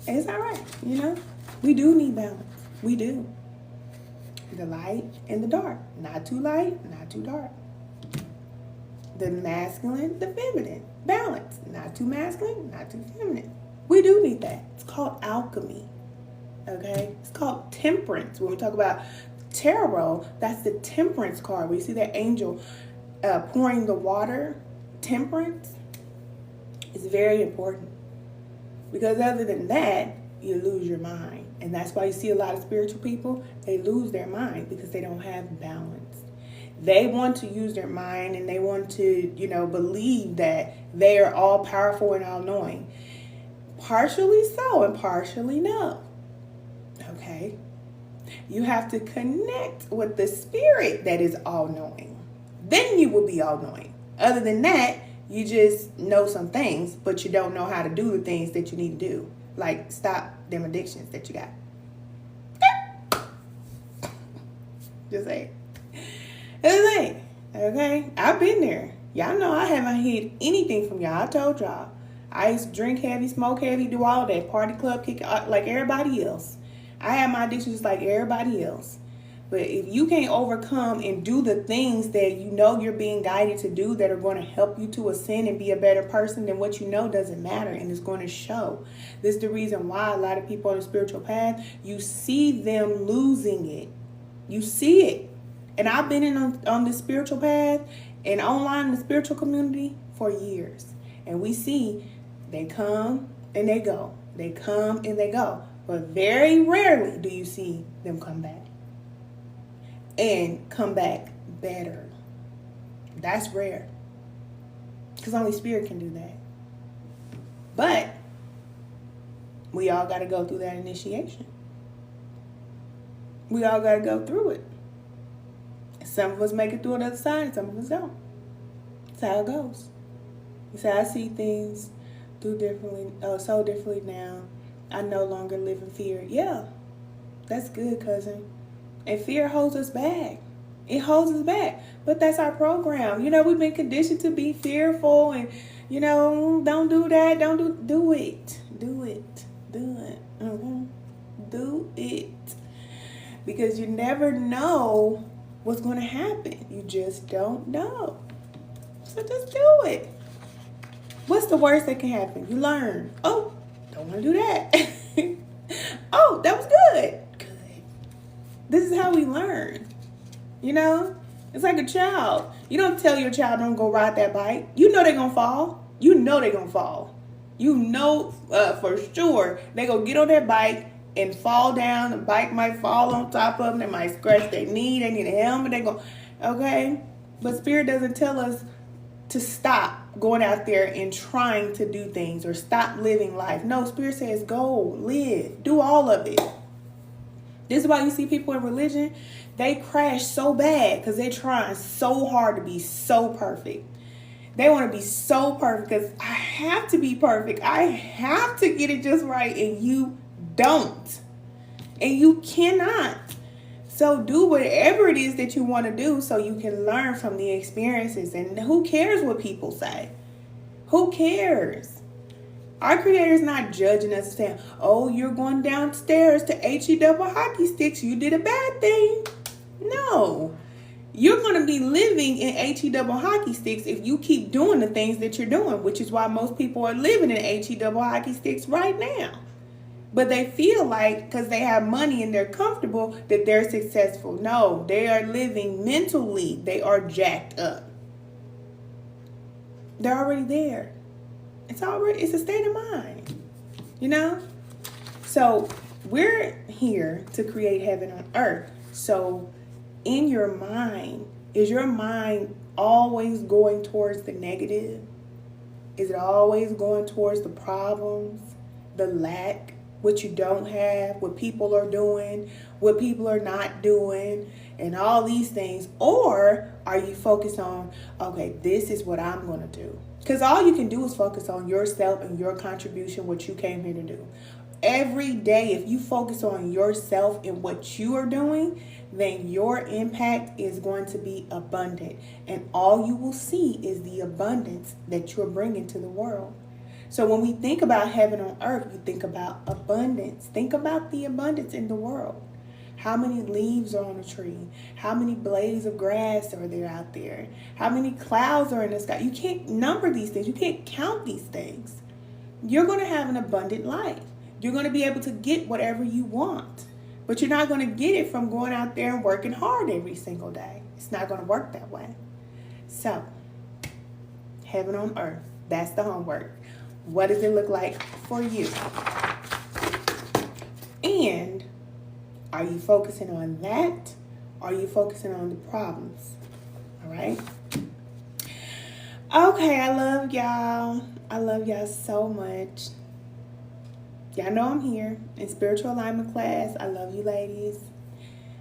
It's all right. You know, we do need balance. We do. The light and the dark. Not too light, not too dark. The masculine, the feminine. Balance. Not too masculine, not too feminine. We do need that. It's called alchemy. Okay? It's called temperance. When we talk about tarot, that's the temperance card. We see that angel pouring the water. Temperance is very important. Because other than that, you lose your mind. And that's why you see a lot of spiritual people, they lose their mind because they don't have balance. They want to use their mind and they want to, believe that they are all powerful and all knowing. Partially so and partially no. Okay? You have to connect with the spirit that is all knowing. Then you will be all knowing. Other than that, you just know some things, but you don't know how to do the things that you need to do. Like stop them addictions that you got. Just say it. Okay? I've been there. Y'all know I haven't hid anything from y'all. I told y'all. I used to drink heavy, smoke heavy, do all that. Party club, kick like everybody else. I have my addictions just like everybody else. But if you can't overcome and do the things that you know you're being guided to do that are going to help you to ascend and be a better person, then what you know doesn't matter and it's going to show. This is the reason why a lot of people on the spiritual path, you see them losing it. You see it. And I've been on the spiritual path and online in the spiritual community for years. And we see they come and they go. They come and they go. But very rarely do you see them come back. And come back better. That's rare. Because only spirit can do that. But we all got to go through that initiation. We all got to go through it. Some of us make it through on the other side and some of us don't. That's how it goes. You say, I see things so differently now. I no longer live in fear. Yeah, that's good, cousin. And fear holds us back. It holds us back. But that's our program. We've been conditioned to be fearful and, don't do that. Do it. Do it. Mm-hmm. Do it. Because you never know what's going to happen. You just don't know. So just do it. What's the worst that can happen? You learn. Oh, don't want to do that. Oh, that was good. This is how we learn. It's like a child. You don't tell your child don't go ride that bike. You know they're going to fall. You know they're going to fall. You know for sure they gonna get on that bike and fall down. The bike might fall on top of them. They might scratch their knee. They need a helmet. They go, okay. But Spirit doesn't tell us to stop going out there and trying to do things or stop living life. No, Spirit says go, live, do all of it. This is why you see people in religion, they crash so bad because they're trying so hard to be so perfect. They want to be so perfect because I have to be perfect. I have to get it just right, and you don't. And you cannot. So do whatever it is that you want to do so you can learn from the experiences. And who cares what people say? Who cares? Our Creator is not judging us and saying, oh, you're going downstairs to HE double hockey sticks. You did a bad thing. No. You're going to be living in HE double hockey sticks if you keep doing the things that you're doing, which is why most people are living in HE double hockey sticks right now. But they feel like because they have money and they're comfortable that they're successful. No, they are living mentally. They are jacked up. They're already there. It's a state of mind, you know? So we're here to create heaven on earth. So in your mind, is your mind always going towards the negative? Is it always going towards the problems, the lack, what you don't have, what people are doing, what people are not doing, and all these things? Or are you focused on, okay, this is what I'm going to do? Because all you can do is focus on yourself and your contribution, what you came here to do. Every day, if you focus on yourself and what you are doing, then your impact is going to be abundant. And all you will see is the abundance that you're bringing to the world. So when we think about heaven on earth, we think about abundance. Think about the abundance in the world. How many leaves are on a tree? How many blades of grass are there out there? How many clouds are in the sky? You can't number these things. You can't count these things. You're going to have an abundant life. You're going to be able to get whatever you want. But you're not going to get it from going out there and working hard every single day. It's not going to work that way. So, heaven on earth. That's the homework. What does it look like for you? And are you focusing on that? Or are you focusing on the problems? All right? Okay, I love y'all. I love y'all so much. Y'all know I'm here in spiritual alignment class. I love you ladies.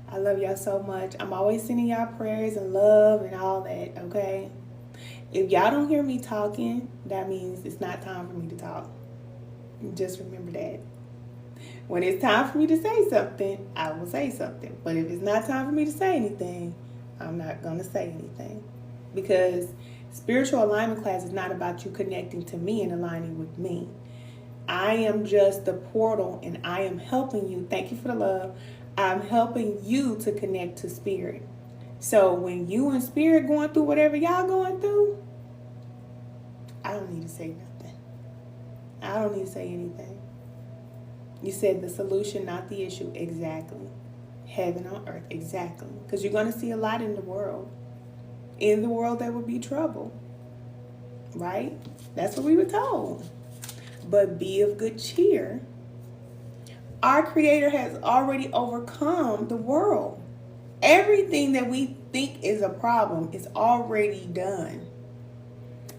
I love y'all so much. I'm always sending y'all prayers and love and all that, okay? If y'all don't hear me talking, that means it's not time for me to talk. Just remember that. When it's time for me to say something, I will say something. But if it's not time for me to say anything, I'm not going to say anything. Because spiritual alignment class is not about you connecting to me and aligning with me. I am just the portal, and I am helping you. Thank you for the love. I'm helping you to connect to spirit. So when you and spirit going through whatever y'all going through, I don't need to say nothing. I don't need to say anything. You said the solution, not the issue. Exactly. Heaven on earth. Exactly. Because you're going to see a lot in the world. In the world, there will be trouble. Right? That's what we were told. But be of good cheer. Our Creator has already overcome the world. Everything that we think is a problem is already done.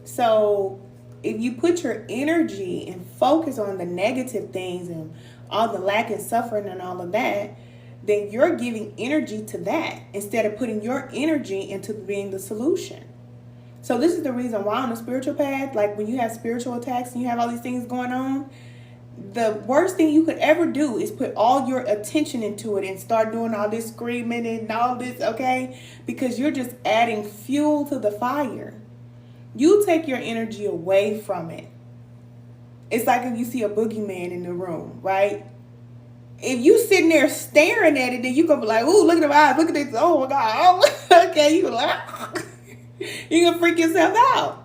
So if you put your energy and focus on the negative things and all the lack and suffering and all of that, then you're giving energy to that instead of putting your energy into being the solution. So this is the reason why on the spiritual path, like when you have spiritual attacks and you have all these things going on, the worst thing you could ever do is put all your attention into it and start doing all this screaming and all this, okay? Because you're just adding fuel to the fire. You take your energy away from it. It's like if you see a boogeyman in the room, right? If you sitting there staring at it, then you gonna be like, ooh, look at the eyes, look at this, oh my God. Oh, okay, you like, you're gonna freak yourself out.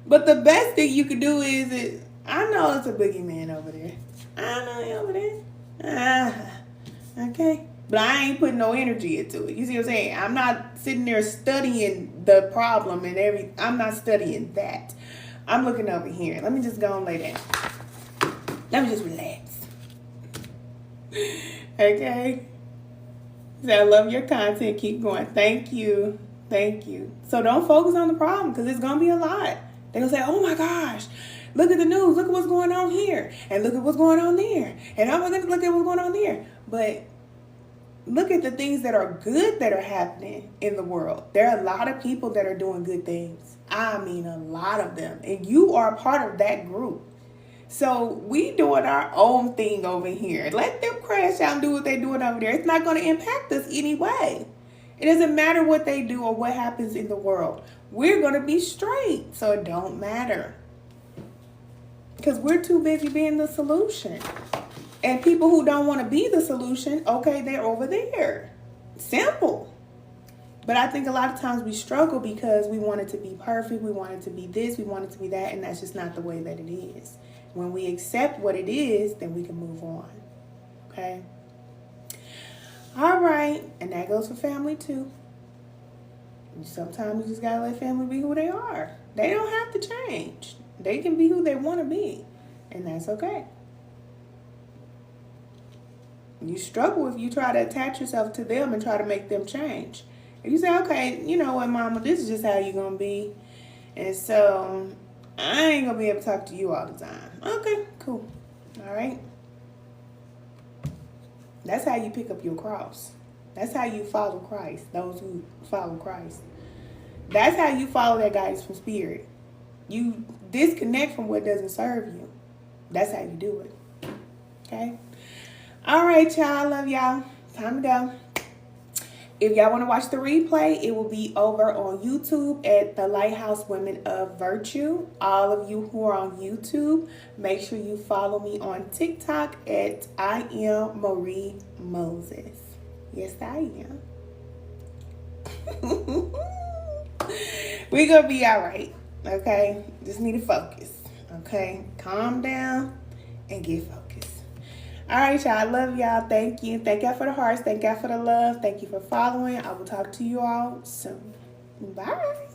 But the best thing you can do is, I know it's a boogeyman over there. I know he over there. Okay. But I ain't putting no energy into it. You see what I'm saying? I'm not sitting there studying the problem and I'm not studying that. I'm looking over here. Let me just go and lay down. Let me just relax. Okay? So I love your content. Keep going. Thank you. Thank you. So don't focus on the problem because it's going to be a lot. They're going to say, oh my gosh, look at the news. Look at what's going on here. And look at what's going on there. And oh my goodness, look at what's going on there. But look at the things that are good that are happening in the world. There are a lot of people that are doing good things. I mean, a lot of them. And you are a part of that group. So we doing our own thing over here. Let them crash out and do what they're doing over there. It's not going to impact us anyway. It doesn't matter what they do or what happens in the world. We're going to be straight. So it don't matter. Because we're too busy being the solution. And people who don't want to be the solution, okay, they're over there. Simple. But I think a lot of times we struggle because we want it to be perfect. We want it to be this. We want it to be that. And that's just not the way that it is. When we accept what it is, then we can move on. Okay? All right. And that goes for family too. Sometimes we just got to let family be who they are. They don't have to change. They can be who they want to be. And that's okay. You struggle if you try to attach yourself to them and try to make them change. If you say, okay, you know what, mama, this is just how you're going to be. And so I ain't going to be able to talk to you all the time. Okay, cool. All right. That's how you pick up your cross. That's how you follow Christ, those who follow Christ. That's how you follow that guidance from spirit. You disconnect from what doesn't serve you. That's how you do it. Okay? All right, y'all. I love y'all. Time to go. If y'all want to watch the replay, it will be over on YouTube at the Lighthouse Women of Virtue. All of you who are on YouTube, make sure you follow me on TikTok at I am Marie Moses. Yes, I am. We're going to be all right. Okay? Just need to focus. Okay? Calm down and get focused. All right, y'all. I love y'all. Thank you. Thank y'all for the hearts. Thank y'all for the love. Thank you for following. I will talk to you all soon. Bye.